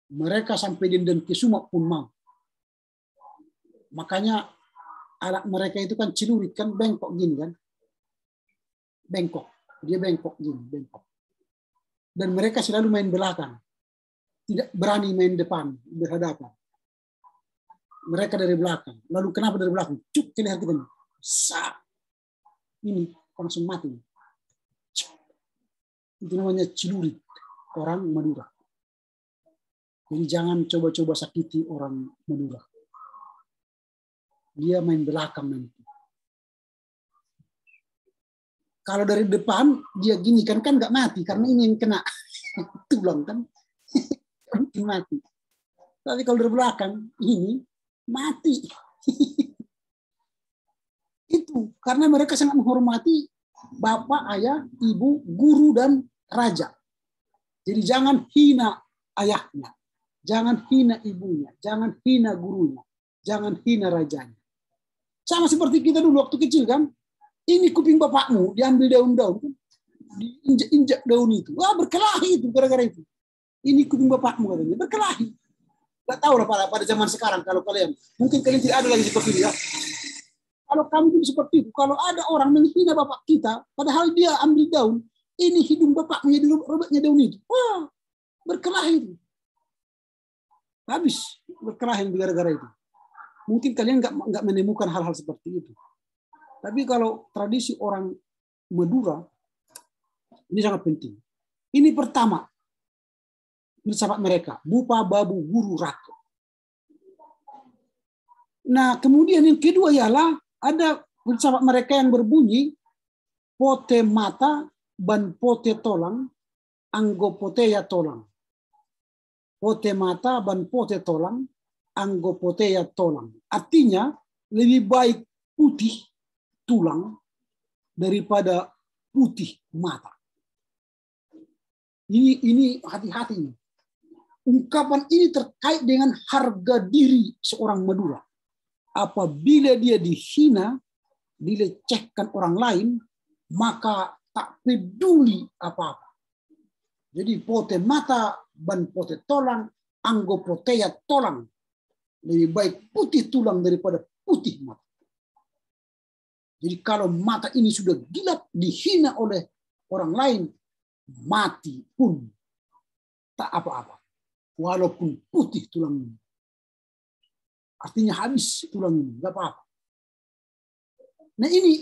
mereka sampai dendam ke sumak pun mau. Makanya anak mereka itu kan celurit, kan bengkok gini kan. Bengkok. Dia bengkok gini, bengkok. Dan mereka selalu main belakang. Tidak berani main depan, berhadapan. Mereka dari belakang. Lalu kenapa dari belakang? Cuk, ke leher kita. Sak. Ini langsung mati. Cuk. Itu namanya celurit orang Madura. Jadi jangan coba-coba sakiti orang Madura. Dia main belakang nanti. Kalau dari depan dia gini kan nggak mati karena ini yang kena tulang kan mungkin mati. Tapi kalau dari belakang ini mati. Itu karena mereka sangat menghormati bapak, ayah, ibu, guru dan raja. Jadi jangan hina ayahnya, jangan hina ibunya, jangan hina gurunya, jangan hina rajanya. Sama seperti kita dulu waktu kecil kan. Ini kuping bapakmu, diambil daun-daun, diinjak daun itu. Wah, berkelahi itu gara-gara itu. Ini kuping bapakmu katanya, berkelahi. Gak tahu lah pada zaman sekarang kalau kalian, mungkin kalian tidak ada lagi seperti itu ya. Kalau kami pun seperti itu, kalau ada orang menghina bapak kita, padahal dia ambil daun, ini hidung bapakmu jadi robeknya daun itu. Wah, berkelahi itu. Habis berkelahi gara-gara itu. Mungkin kalian nggak menemukan hal-hal seperti itu. Tapi kalau tradisi orang Madura, ini sangat penting. Ini pertama, filsafat mereka, bupa, babu, guru, ratu. Nah, kemudian yang kedua ialah ada filsafat mereka yang berbunyi, pote mata, ban pote tolang, anggo poteya tolang. Pote mata, ban pote tolang, anggo poteya tolang. Artinya, lebih baik putih tulang daripada putih mata. Ini hati-hati. Ungkapan ini terkait dengan harga diri seorang Madura. Apabila dia dihina, dilecehkan orang lain, maka tak peduli apa-apa. Jadi pote mata, ban pote tolang, anggo poteya tolang. Lebih baik putih tulang daripada putih mata. Jadi kalau mata ini sudah gelap, dihina oleh orang lain, mati pun tak apa-apa. Walaupun putih tulang ini. Artinya habis tulang ini, nggak apa-apa. Nah ini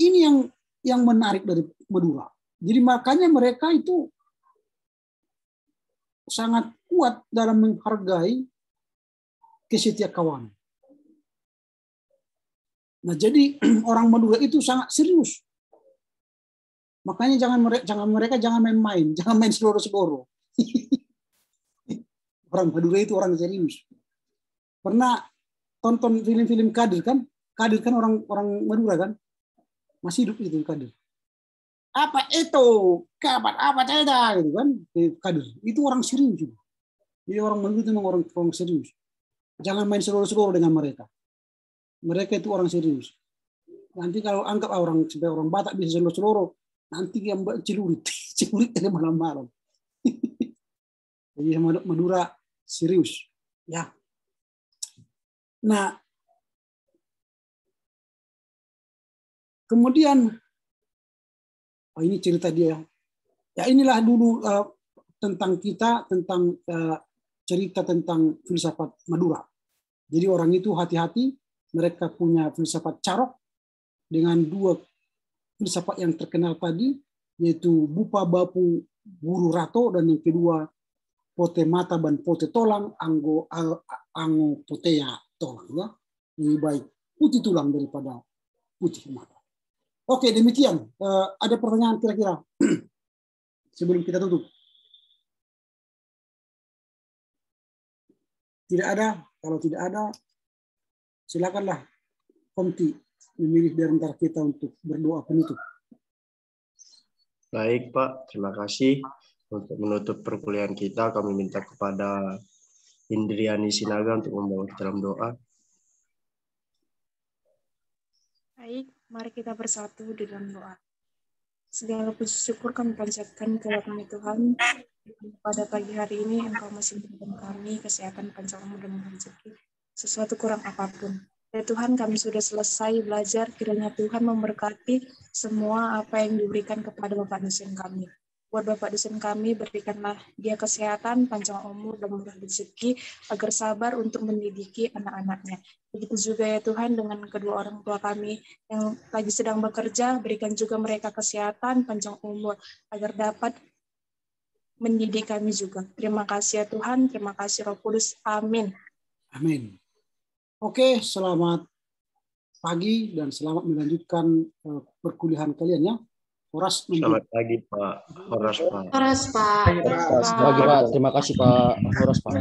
yang menarik dari Madura. Jadi makanya mereka itu sangat kuat dalam menghargai kesetiakawanan. Nah, jadi orang Madura itu sangat serius Makanya jangan main-main, jangan main seloro-seloro. Orang Madura itu orang serius. Pernah tonton film-film Kadir kan? Kadir kan orang Madura kan? Masih hidup itu Kadir. Apa itu? Kapan? Apa cerita? Gitu kan? Kadir. Itu orang serius. Jadi orang Madura itu memang orang serius. Jangan main seloro-seloro dengan mereka. Mereka itu orang serius. Nanti kalau anggap supaya orang Batak bisa seloro-seloro, nanti yang celurit dari malam-malam. Jadi Madura serius, ya. Nah, kemudian ini cerita dia. Ya inilah dulu tentang kita, tentang cerita tentang filsafat Madura. Jadi orang itu hati-hati, mereka punya filsafat Carok dengan dua filsafat yang terkenal tadi, yaitu Bupa Bapu Guru Rato, dan yang kedua Pote Mata dan Pote Tolang, Ango Potea Tolang. Ya. Lebih baik putih tulang daripada putih mata. Oke, demikian. Ada pertanyaan kira-kira sebelum kita tutup? Tidak ada. Kalau tidak ada, silakanlah Komti memilih dari antara kita untuk berdoa penutup.
Baik, Pak. Terima kasih. Untuk menutup perkuliahan kita, kami minta kepada Indriani Sinaga untuk membawa kita dalam doa.
Baik, mari kita bersatu di dalam doa. Segala puji syukur kami panjatkan kepada kami Tuhan. Pada pagi hari ini Engkau masih memberikan kami kesehatan, panjang umur dan rezeki, sesuatu kurang apapun. Ya Tuhan, kami sudah selesai belajar, kiranya Tuhan memberkati semua apa yang diberikan kepada Bapak dosen kami. Buat Bapak dosen kami, berikanlah dia kesehatan, panjang umur, dan murah rezeki, agar sabar untuk mendidiki anak-anaknya. Begitu juga ya Tuhan dengan kedua orang tua kami yang lagi sedang bekerja, berikan juga mereka kesehatan, panjang umur, agar dapat mendidik kami juga. Terima kasih ya Tuhan, terima kasih Roh Kudus. Amin.
Amin. Oke, selamat pagi dan selamat melanjutkan perkuliahan kalian ya. Horas.
Selamat pagi Pak. Horas Pak.
Horas Pak.
Selamat pagi Pak. Terima kasih Pak Horas Pak.